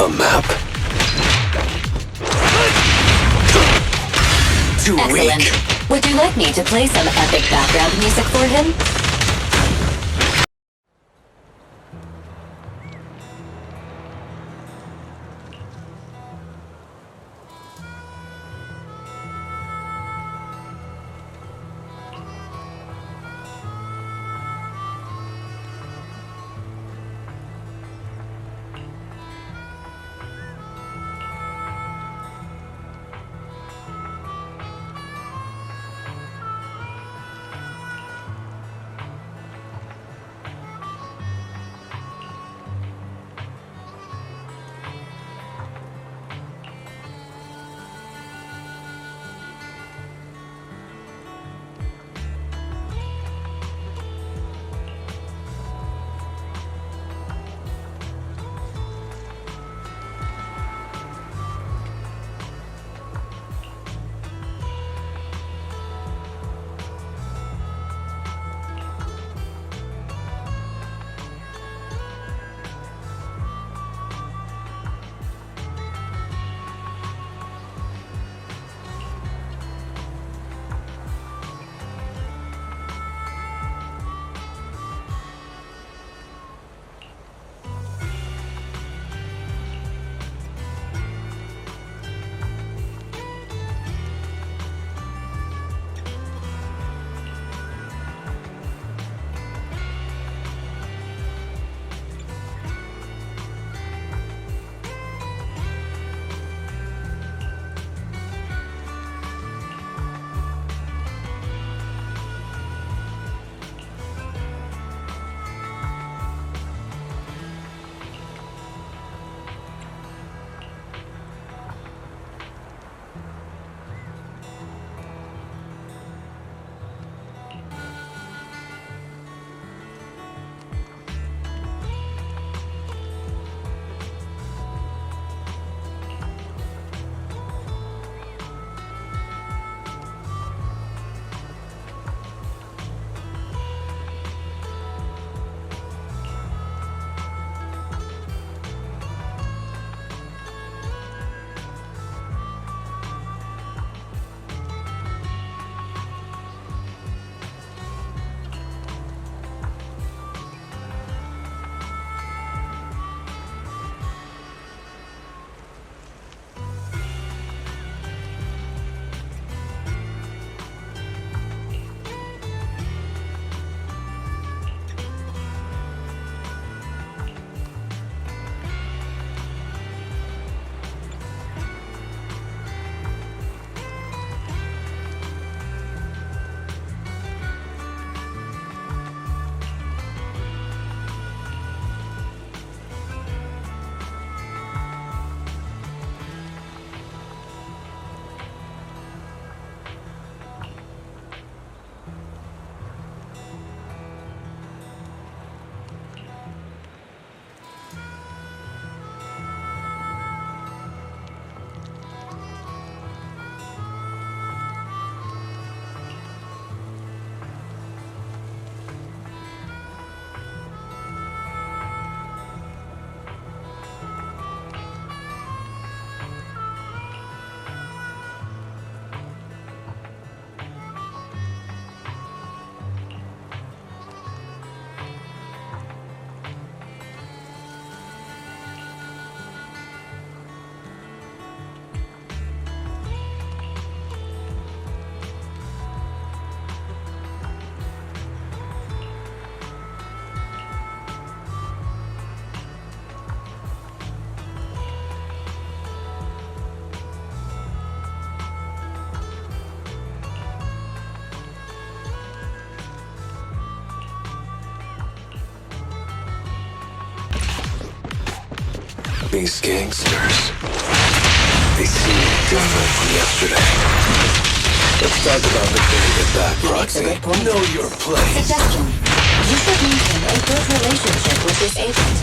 A map? Too Excellent. weak. Would you like me to play some epic background music for him? These gangsters, they seem different from yesterday. Let's talk about the _𝗏𝗏 back, Proxy. Know your place. Suggestion. You should maintain a good relationship with this agent.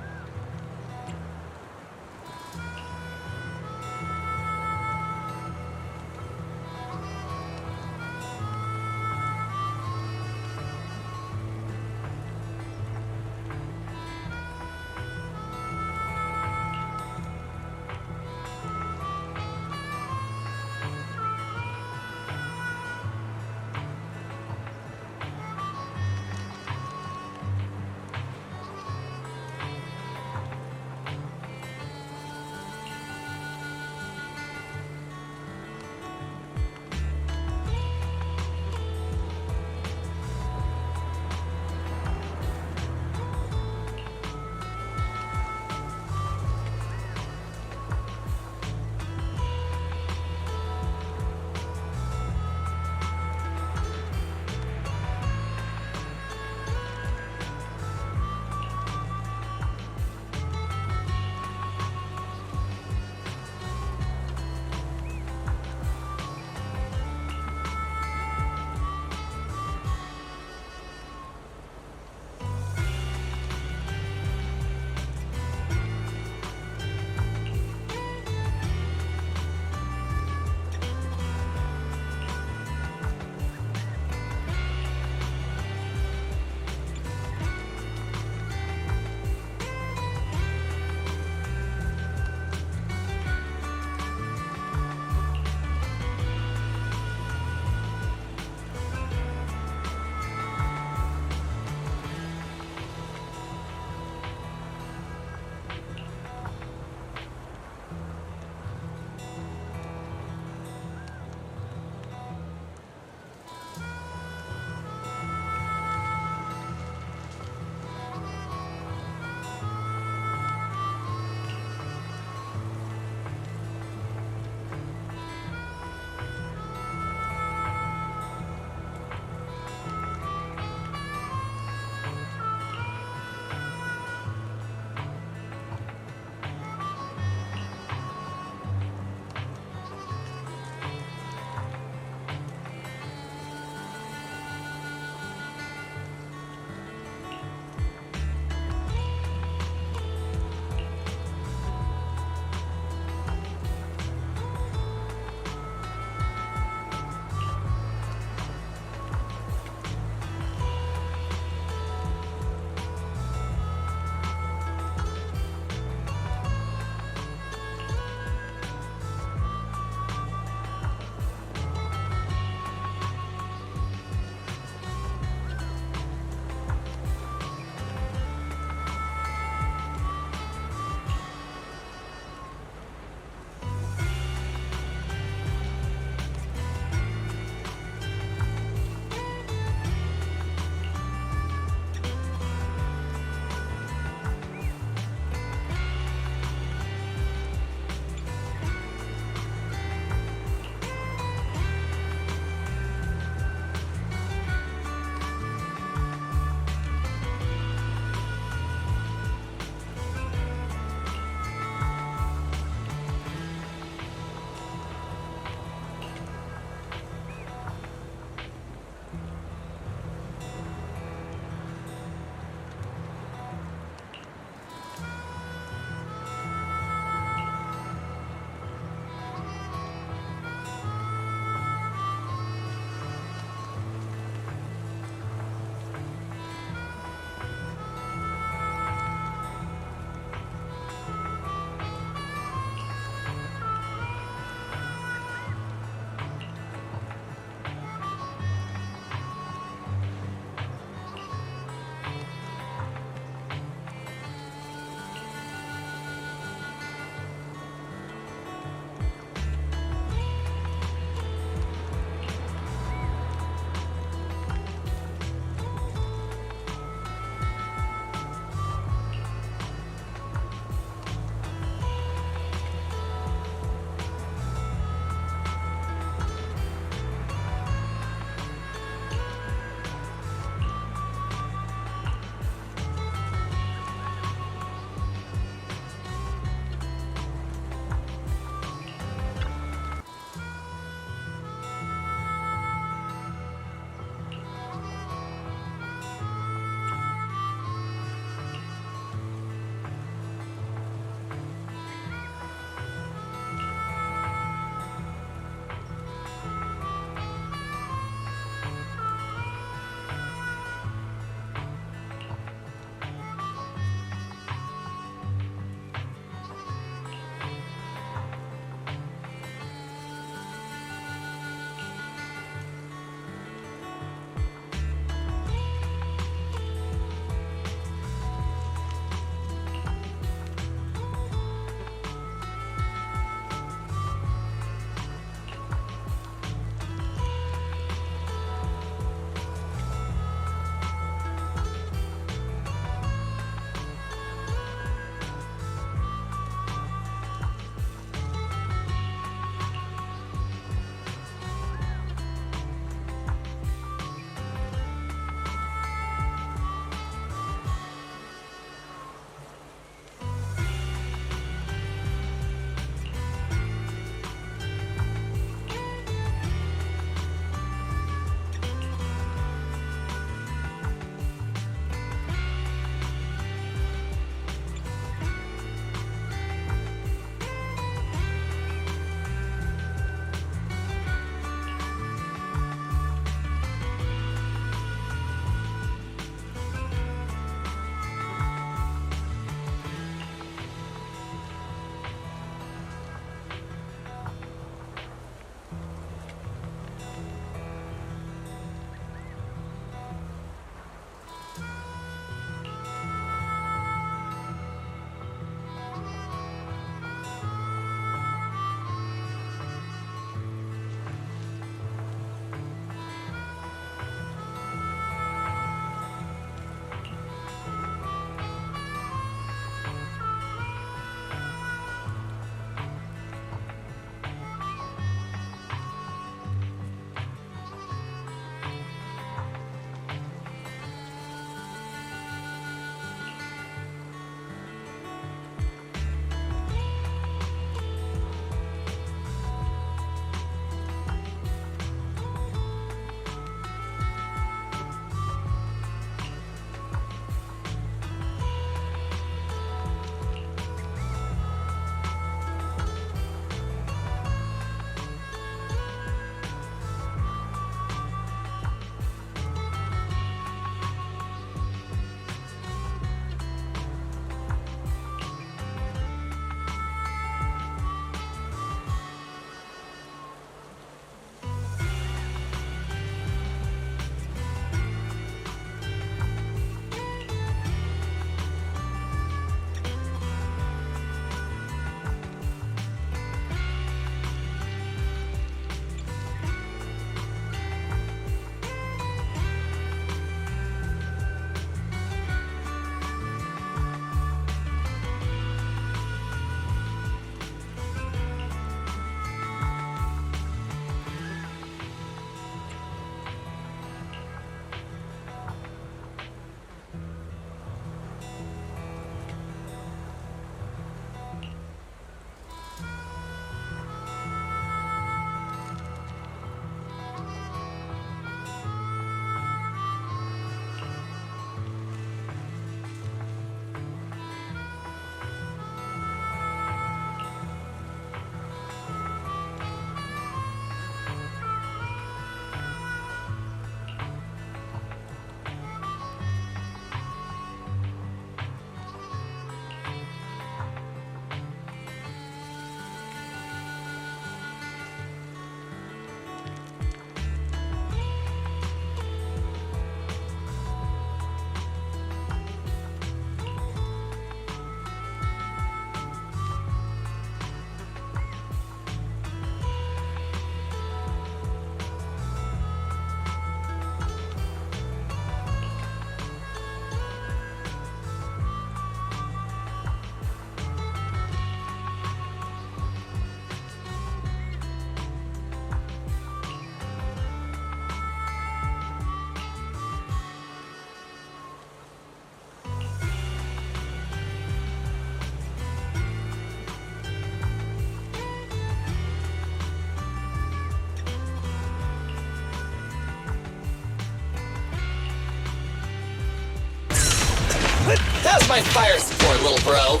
How's my fire support, little bro?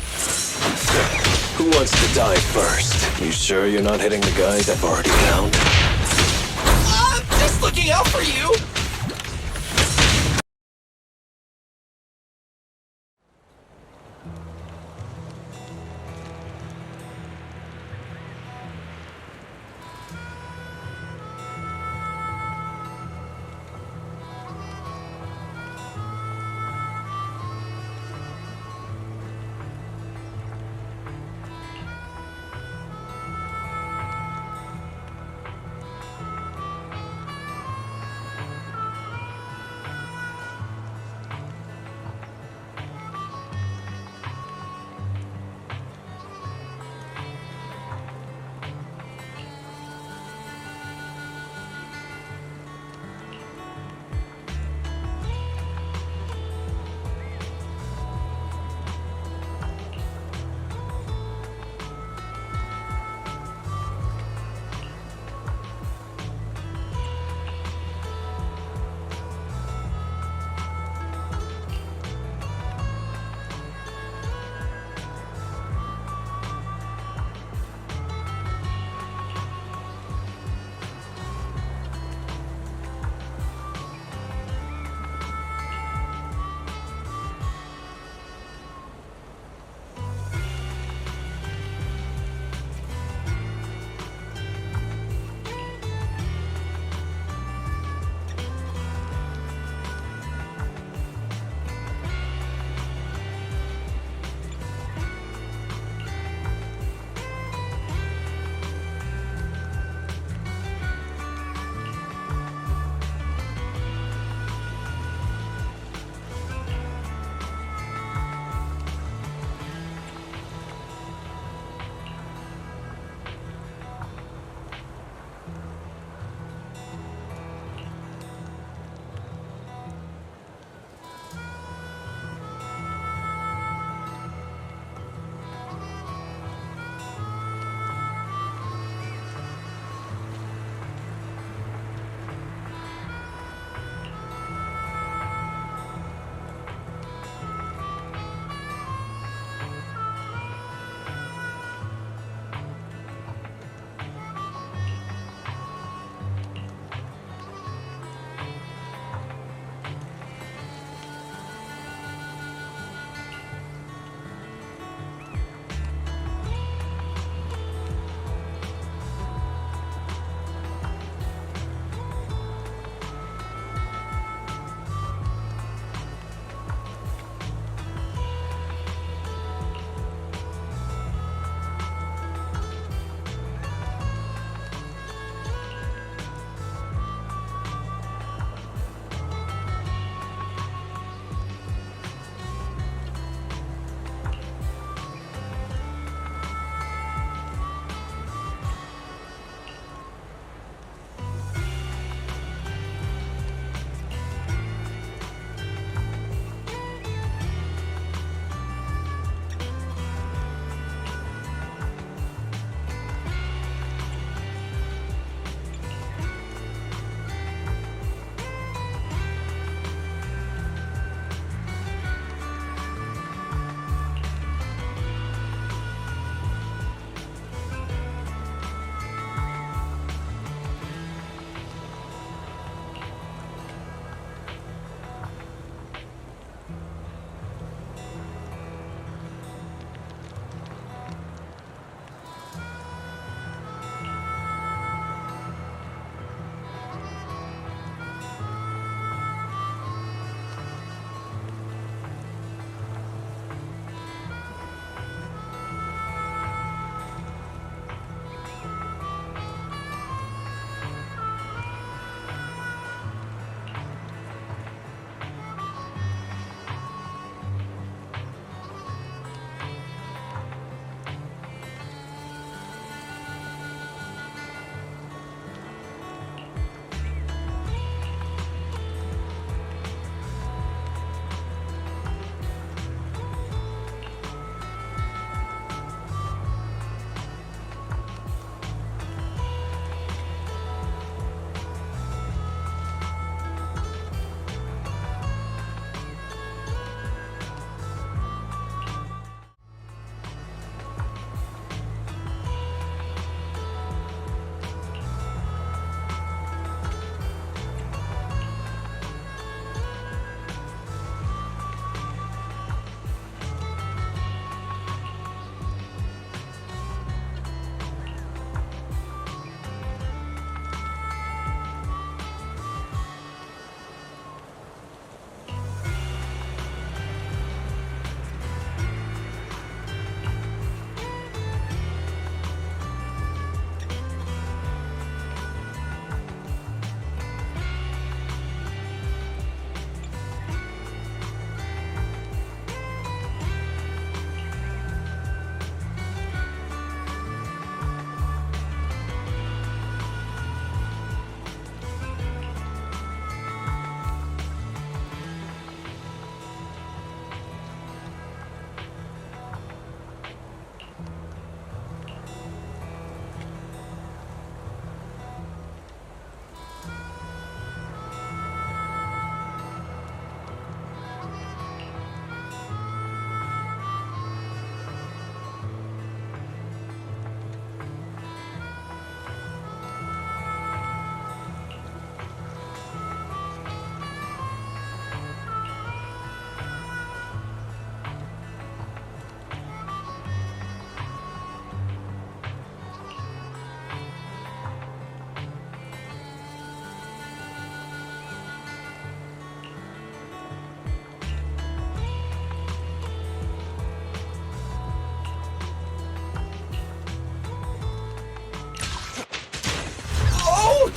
Who wants to die first? You sure you're not hitting the guys I've already downed? I'm just looking out for you!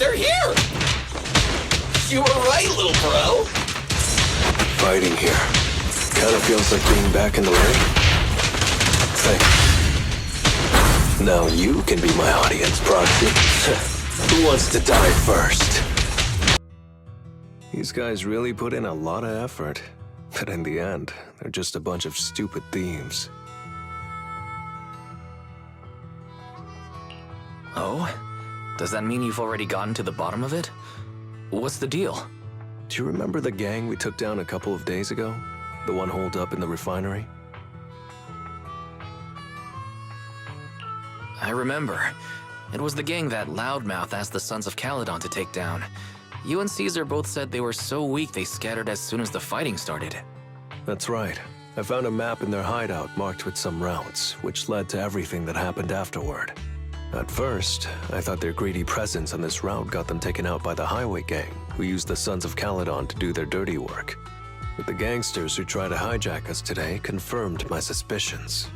they're here! You were right, little bro. Fighting here. Kinda feels like being back in the ring. Thanks. Now you can be my audience, Proxy. Who wants to die first? These guys really put in a lot of effort. But in the end, they're just a bunch of stupid thieves. Oh? Does that mean you've already gotten to the bottom of it? What's the deal? Do you remember the gang we took down a couple of days ago? The one holed up in the refinery? I remember. It was the gang that Loudmouth asked the Sons of Caledon to take down. You and Caesar both said they were so weak they scattered as soon as the fighting started. That's right. I found a map in their hideout marked with some routes, which led to everything that happened afterward. At first, I thought their greedy presence on this route got them taken out by the highway gang, who used the Sons of Caledon to do their dirty work. But the gangsters who tried to hijack us today confirmed my suspicions.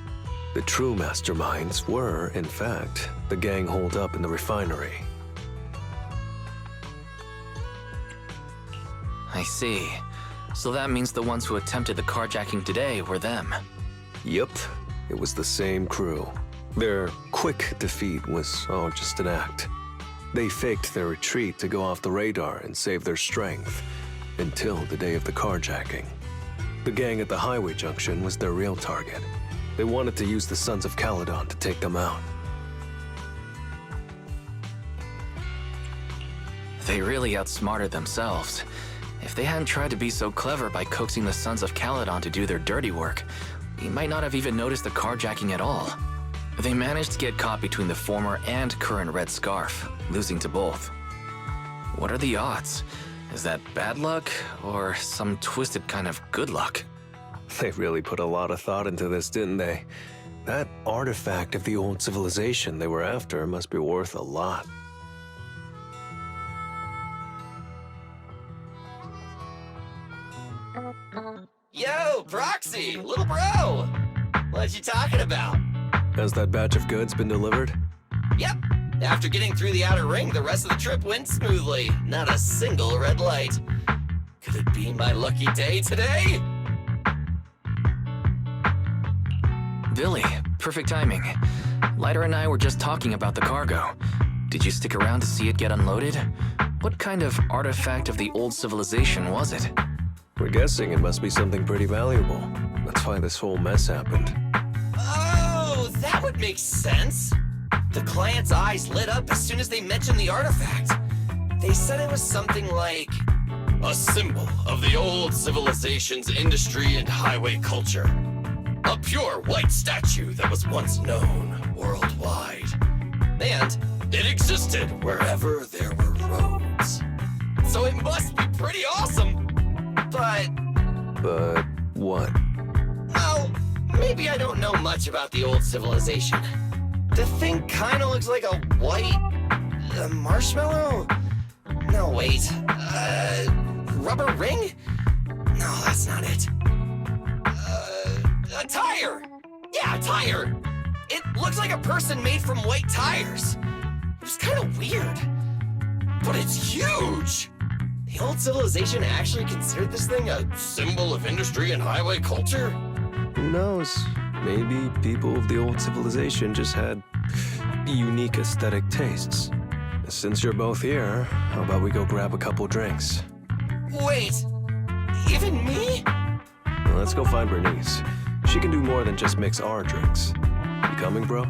The true masterminds were, in fact, the gang holed up in the refinery. I see. So that means the ones who attempted the carjacking today were them. Yep, it was the same crew. Their quick defeat was all just an act. They faked their retreat to go off the radar and save their strength, until the day of the carjacking. The gang at the highway junction was their real target. They wanted to use the Sons of Caledon to take them out. They really outsmarted themselves. If they hadn't tried to be so clever by coaxing the Sons of Caledon to do their dirty work, we might not have even noticed the carjacking at all. They managed to get caught between the former and current Red Scarf, losing to both. What are the odds? Is that bad luck, or some twisted kind of good luck? They really put a lot of thought into this, didn't they? That artifact of the old civilization they were after must be worth a lot. Yo, Proxy, little bro! What you talking about? Has that batch of goods been delivered? Yep. After getting through the outer ring, the rest of the trip went smoothly. Not a single red light. Could it be my lucky day today? Billy, perfect timing. Lighter and I were just talking about the cargo. Did you stick around to see it get unloaded? What kind of artifact of the old civilization was it? We're guessing it must be something pretty valuable. That's why this whole mess happened. Oh, that would make sense. The client's eyes lit up as soon as they mentioned the artifact. They said it was something like a symbol of the old civilization's industry and highway culture. A pure white statue that was once known worldwide. And it existed wherever there were roads. So it must be pretty awesome. But what? Well, maybe I don't know much about the old civilization. The thing kinda looks like a white... marshmallow? No, wait. Rubber ring? No, that's not it. A tire! Yeah, a tire! It looks like a person made from white tires. It was kinda weird. But it's huge! The old civilization actually considered this thing a symbol of industry and highway culture? Who knows? Maybe people of the old civilization just had unique aesthetic tastes. Since you're both here, how about we go grab a couple drinks? Wait, even me? Well, let's go find Bernice. She can do more than just mix our drinks. You coming, bro?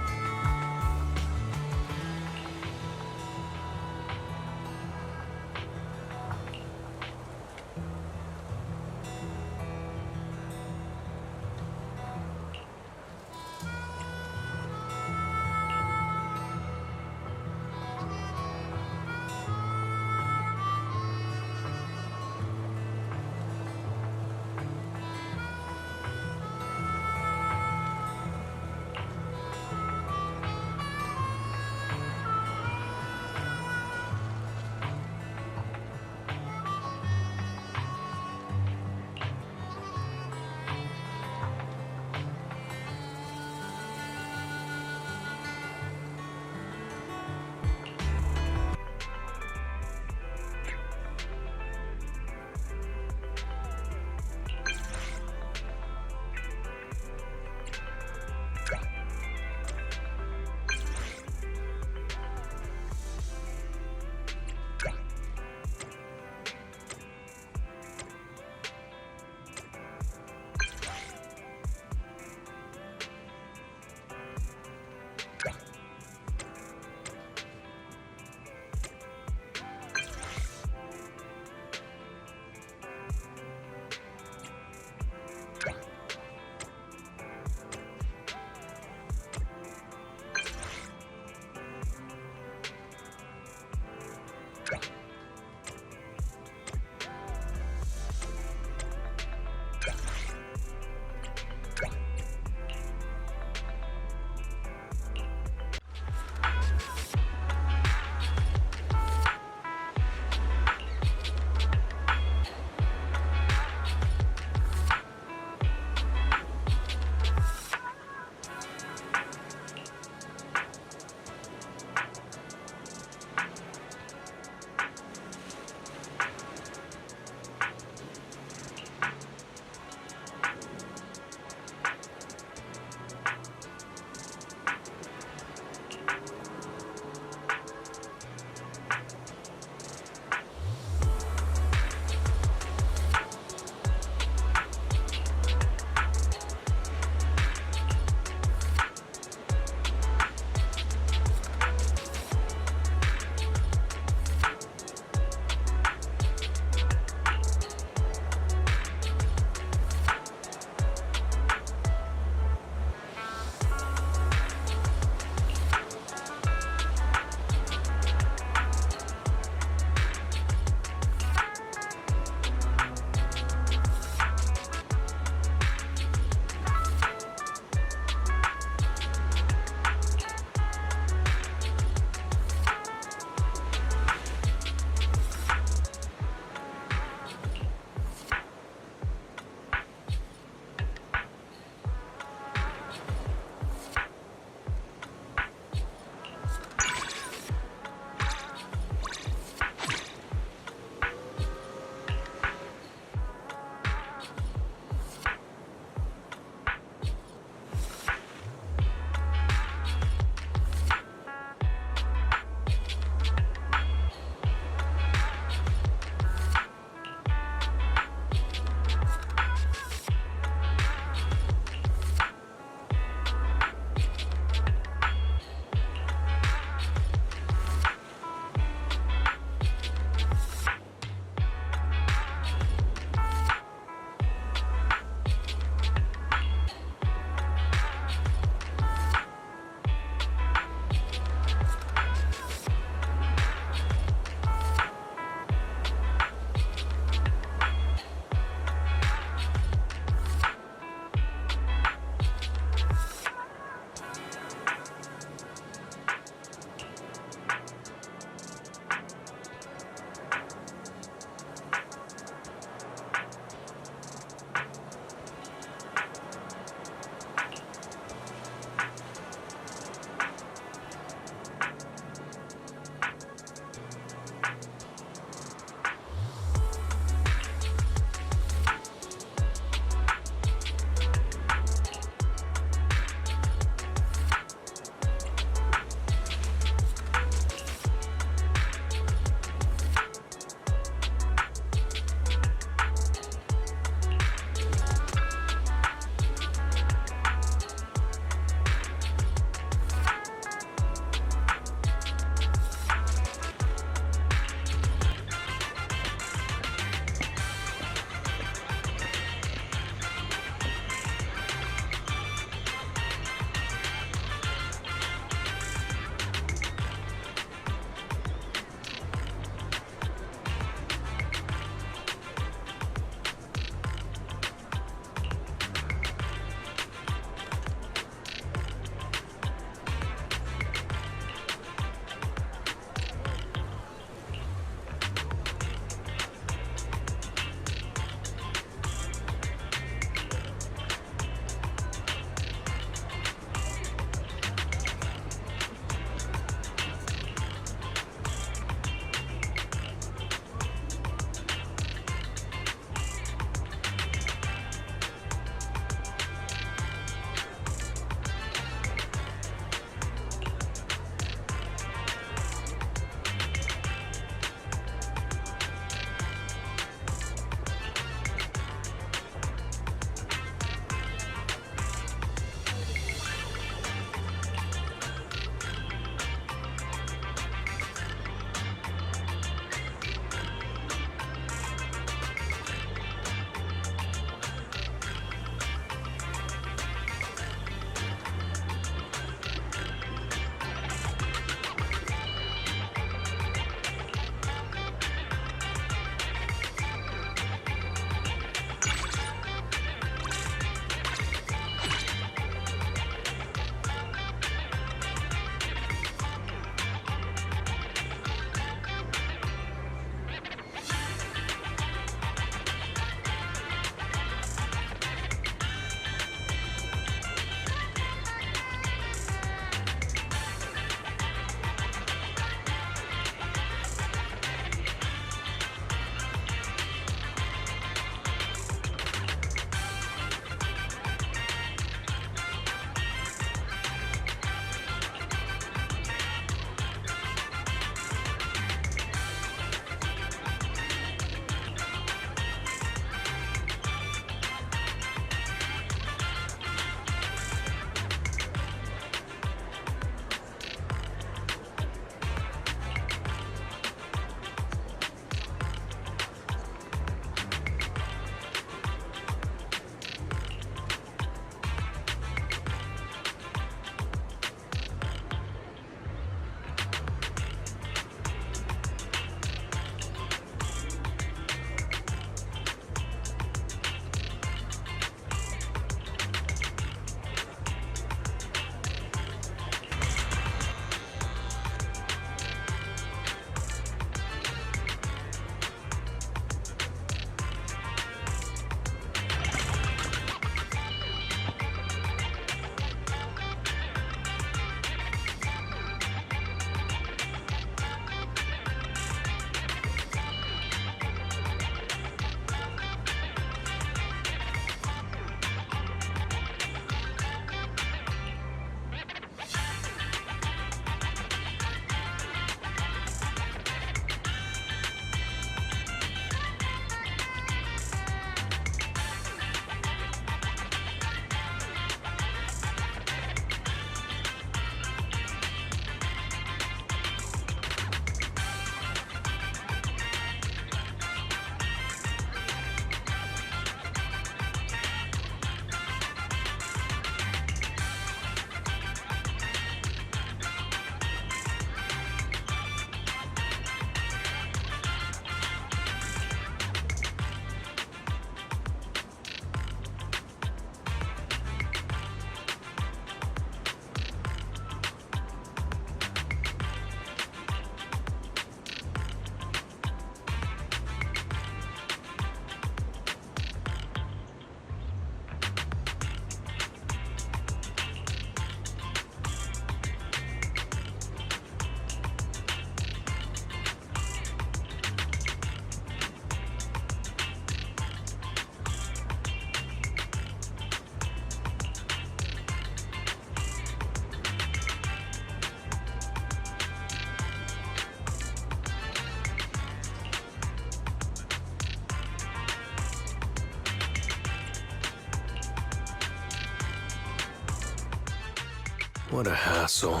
What a hassle.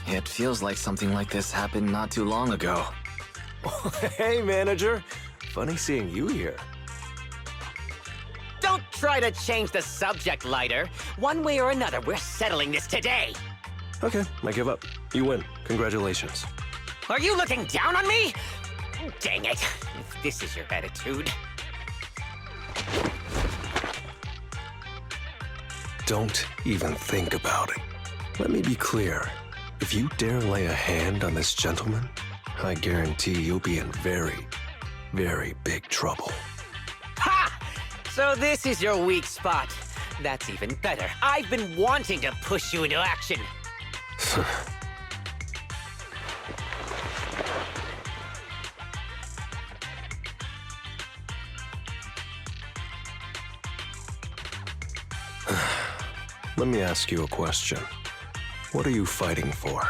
It feels like something like this happened not too long ago. Hey, manager. Funny seeing you here. Don't try to change the subject, Lighter. One way or another, we're settling this today. Okay, I give up. You win. Congratulations. Are you looking down on me? Dang it, if this is your attitude. Don't even think about it. Let me be clear. If you dare lay a hand on this gentleman, I guarantee you'll be in very, very big trouble. Ha! So this is your weak spot. That's even better. I've been wanting to push you into action. Let me ask you a question. What are you fighting for?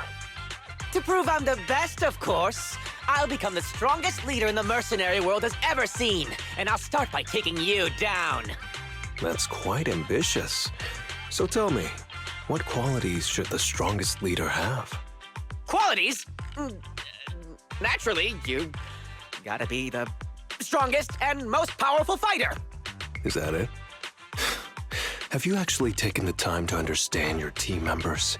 To prove I'm the best, of course. I'll become the strongest leader in the mercenary world has ever seen. And I'll start by taking you down. That's quite ambitious. So tell me, what qualities should the strongest leader have? Qualities? Naturally, you gotta be the strongest and most powerful fighter. Is that it? Have you actually taken the time to understand your team members?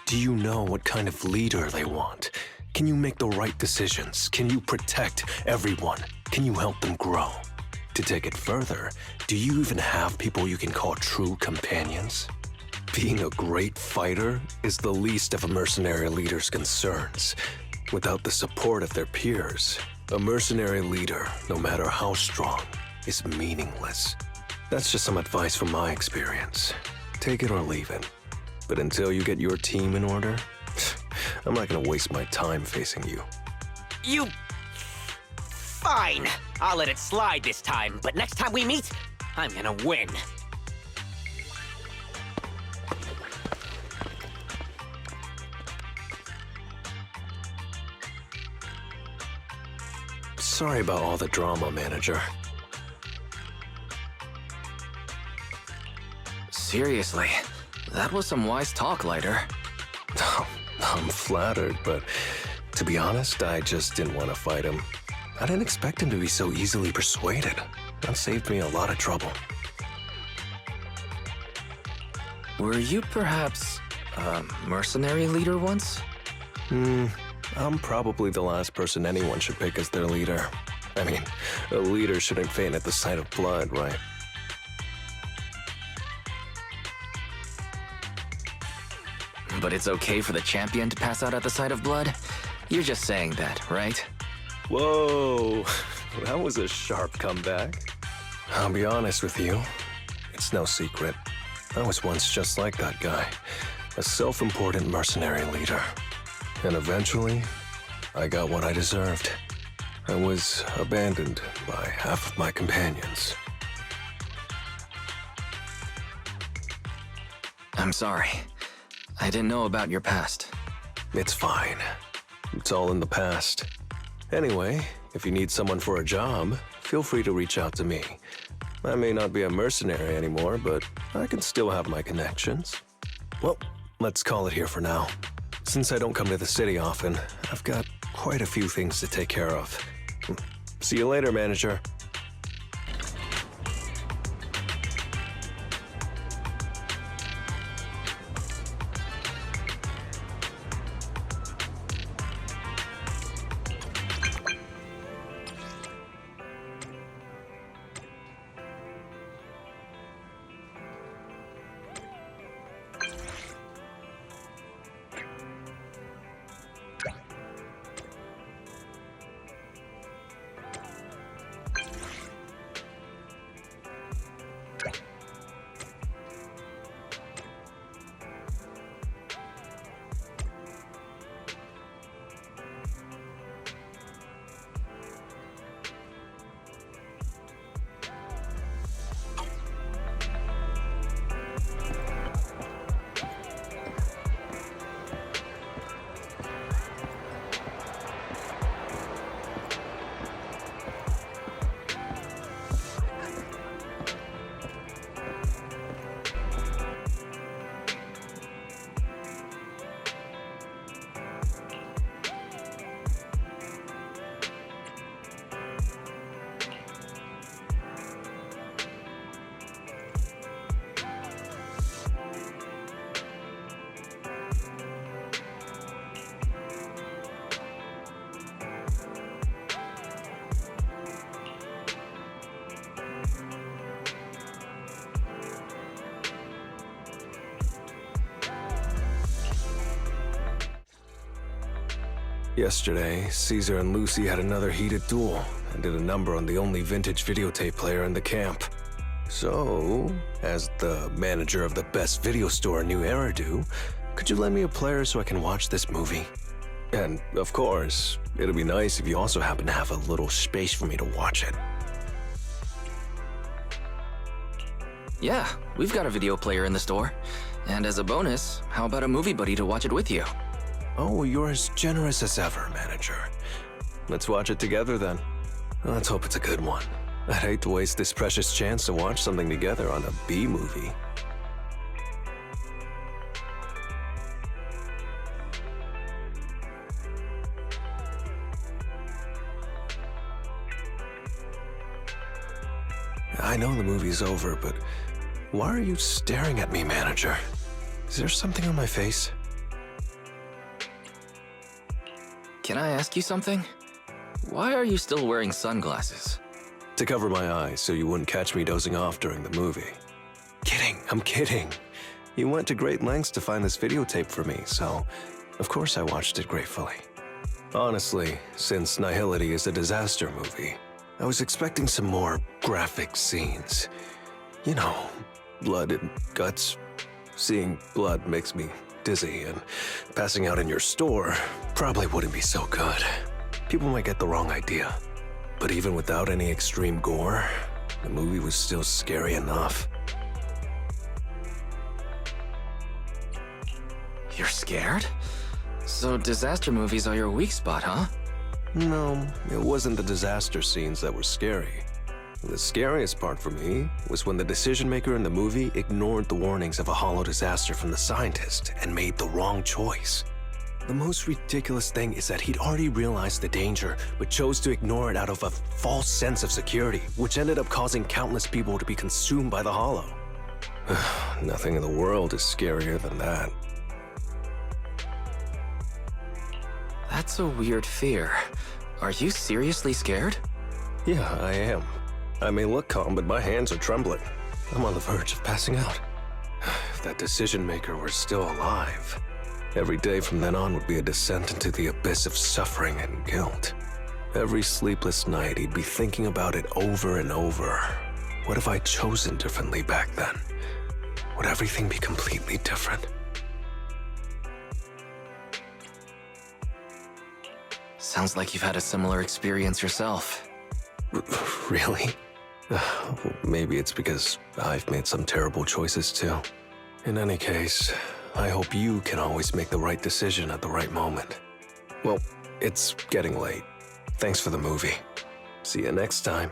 Do you know what kind of leader they want? Can you make the right decisions? Can you protect everyone? Can you help them grow? To take it further, do you even have people you can call true companions? Being a great fighter is the least of a mercenary leader's concerns. Without the support of their peers, a mercenary leader, no matter how strong, is meaningless. That's just some advice from my experience. Take it or leave it. But until you get your team in order, I'm not gonna waste my time facing you. You... Fine. I'll let it slide this time, but next time we meet, I'm gonna win. Sorry about all the drama, manager. Seriously, that was some wise talk, Lighter. I'm flattered, but to be honest, I just didn't want to fight him. I didn't expect him to be so easily persuaded. That saved me a lot of trouble. Were you perhaps a mercenary leader once? I'm probably the last person anyone should pick as their leader. I mean, a leader shouldn't faint at the sight of blood, right? But it's okay for the champion to pass out at the sight of blood? You're just saying that, right? Whoa, that was a sharp comeback. I'll be honest with you, it's no secret. I was once just like that guy, a self-important mercenary leader. And eventually, I got what I deserved. I was abandoned by half of my companions. I'm sorry. I didn't know about your past. It's fine. It's all in the past. Anyway, if you need someone for a job, feel free to reach out to me. I may not be a mercenary anymore, but I can still have my connections. Well, let's call it here for now. Since I don't come to the city often, I've got quite a few things to take care of. See you later, manager. Yesterday, Caesar and Lucy had another heated duel and did a number on the only vintage videotape player in the camp. So, as the manager of the best video store in New Eridu, could you lend me a player so I can watch this movie? And, of course, it'd be nice if you also happen to have a little space for me to watch it. Yeah, we've got a video player in the store. And as a bonus, how about a movie buddy to watch it with you? Oh, you're as generous as ever, manager. Let's watch it together then. Let's hope it's a good one. I'd hate to waste this precious chance to watch something together on a B movie. I know the movie's over, but why are you staring at me, manager? Is there something on my face? Can I ask you something? Why are you still wearing sunglasses? To cover my eyes so you wouldn't catch me dozing off during the movie. Kidding, I'm kidding. You went to great lengths to find this videotape for me, so of course I watched it gratefully. Honestly, since 𝗂𝐻𝐿ity is a disaster movie, I was expecting some more graphic scenes. You know, blood and guts. Seeing blood makes me dizzy, and passing out in your store probably wouldn't be so good. People might get the wrong idea. But even without any extreme gore, the movie was still scary enough. You're scared? So disaster movies are your weak spot, huh? No, it wasn't the disaster scenes that were scary. The scariest part for me was when the decision-maker in the movie ignored the warnings of a hollow disaster from the scientist and made the wrong choice. The most ridiculous thing is that he'd already realized the danger, but chose to ignore it out of a false sense of security, which ended up causing countless people to be consumed by the hollow. Nothing in the world is scarier than that. That's a weird fear. Are you seriously scared? Yeah, I am. I may look calm, but my hands are trembling. I'm on the verge of passing out. If that decision-maker were still alive, every day from then on would be a descent into the abyss of suffering and guilt. Every sleepless night, he'd be thinking about it over and over. What if I'd chosen differently back then? Would everything be completely different? Sounds like you've had a similar experience yourself. Really? Well, maybe it's because I've made some terrible choices too. In any case, I hope you can always make the right decision at the right moment. Well, it's getting late. Thanks for the movie. See you next time.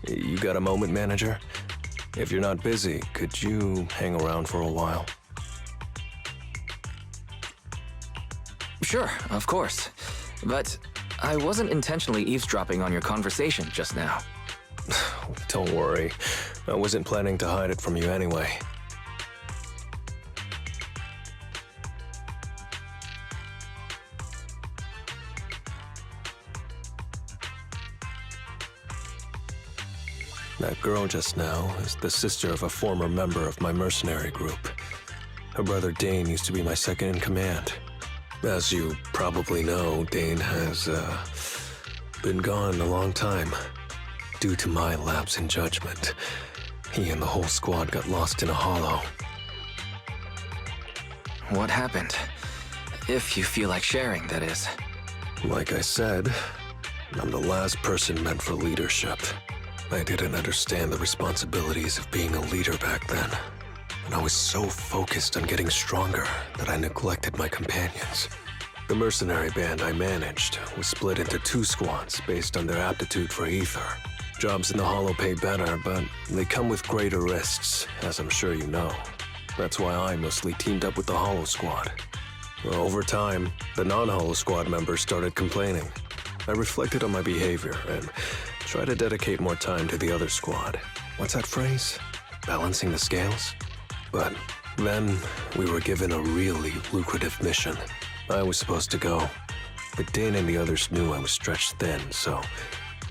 You got a moment, manager? If you're not busy, could you hang around for a while? Sure, of course. But I wasn't intentionally eavesdropping on your conversation just now. Don't worry. I wasn't planning to hide it from you anyway. That girl just now is the sister of a former member of my mercenary group. Her brother Dane used to be my second in command. As you probably know, Dane has, been gone a long time. Due to my lapse in judgment, he and the whole squad got lost in a hollow. What happened? If you feel like sharing, that is. Like I said, I'm the last person meant for leadership. I didn't understand the responsibilities of being a leader back then. And I was so focused on getting stronger that I neglected my companions. The mercenary band I managed was split into 2 squads based on their aptitude for ether. Jobs in the Hollow pay better, but they come with greater risks, as I'm sure you know. That's why I mostly teamed up with the Hollow squad. Well, over time, the non-Hollow squad members started complaining. I reflected on my behavior and tried to dedicate more time to the other squad. What's that phrase? Balancing the scales? But then we were given a really lucrative mission. I was supposed to go, but Dane and the others knew I was stretched thin, so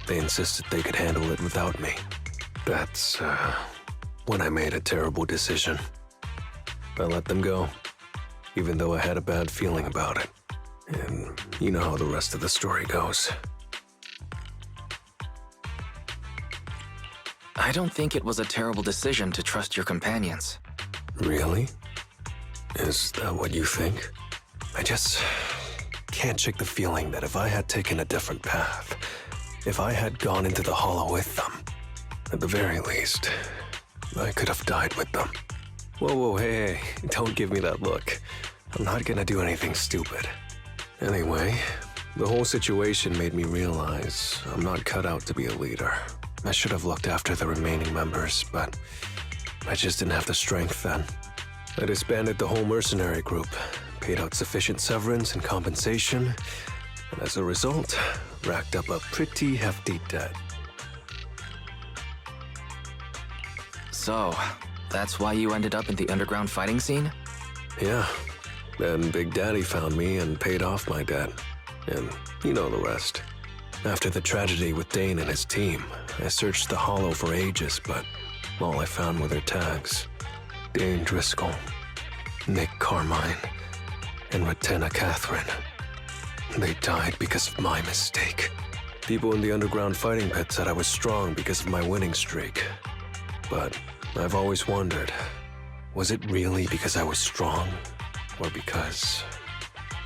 they insisted they could handle it without me. That's when I made a terrible decision. I let them go, even though I had a bad feeling about it. And you know how the rest of the story goes. I don't think it was a terrible decision to trust your companions. Really? Is that what you think? I just can't shake the feeling that if I had taken a different path, if I had gone into the Hollow with them, at the very least, I could have died with them. Whoa, hey, don't give me that look. I'm not gonna do anything stupid. Anyway, the whole situation made me realize I'm not cut out to be a leader. I should have looked after the remaining members, but I just didn't have the strength then. I disbanded the whole mercenary group, paid out sufficient severance and compensation, and as a result, racked up a pretty hefty debt. So, that's why you ended up in the underground fighting scene? Yeah. Then Big Daddy found me and paid off my debt. And you know the rest. After the tragedy with Dane and his team, I searched the Hollow for ages, but all I found were their tags. Dane Driscoll, Nick Carmine, and Rotena Catherine. They died because of my mistake. People in the underground fighting pit said I was strong because of my winning streak. But I've always wondered, was it really because I was strong? Or because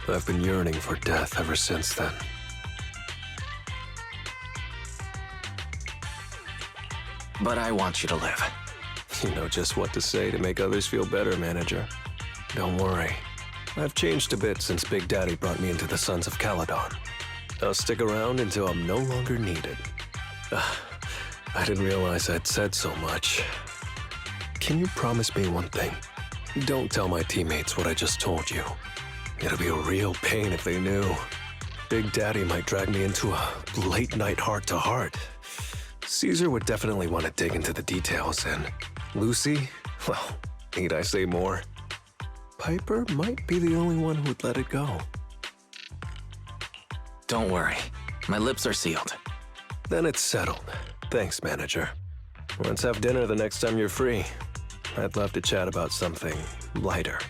I've been yearning for death ever since then? But I want you to live. You know just what to say to make others feel better, manager. Don't worry. I've changed a bit since Big Daddy brought me into the Sons of Caledon. I'll stick around until I'm no longer needed. I didn't realize I'd said so much. Can you promise me one thing? Don't tell my teammates what I just told you. It'll be a real pain if they knew. Big Daddy might drag me into a late-night heart-to-heart. Caesar would definitely want to dig into the details, and Lucy, well, need I say more? Piper might be the only one who would let it go. Don't worry. My lips are sealed. Then it's settled. Thanks, manager. Let's have dinner the next time you're free. I'd love to chat about something lighter.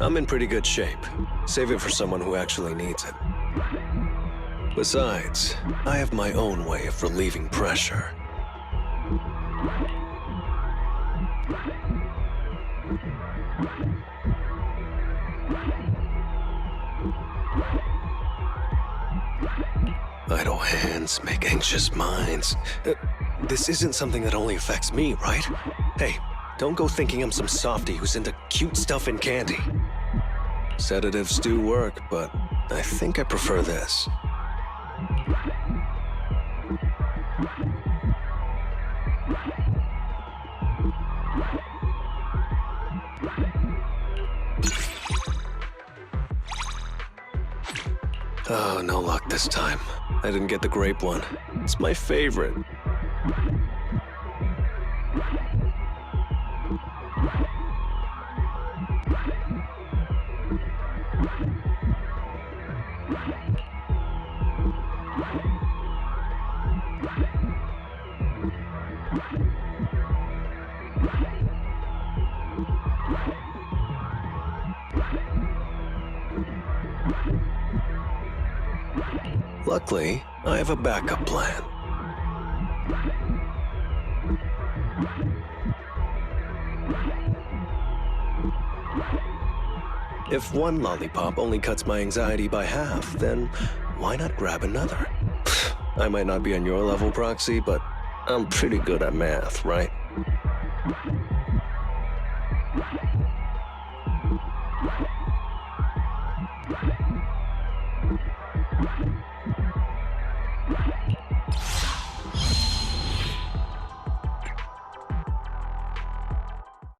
I'm in pretty good shape. Save it for someone who actually needs it. Besides, I have my own way of relieving pressure. Idle hands make anxious minds. This isn't something that only affects me, right? Hey, don't go thinking I'm some softie who's into cute stuff and candy. Sedatives do work, but I think I prefer this. Oh, no luck this time. I didn't get the grape one. It's my favorite. Luckily, I have a backup plan. If one lollipop only cuts my anxiety by half, then why not grab another? I might not be on your level, Proxy, but I'm pretty good at math, right?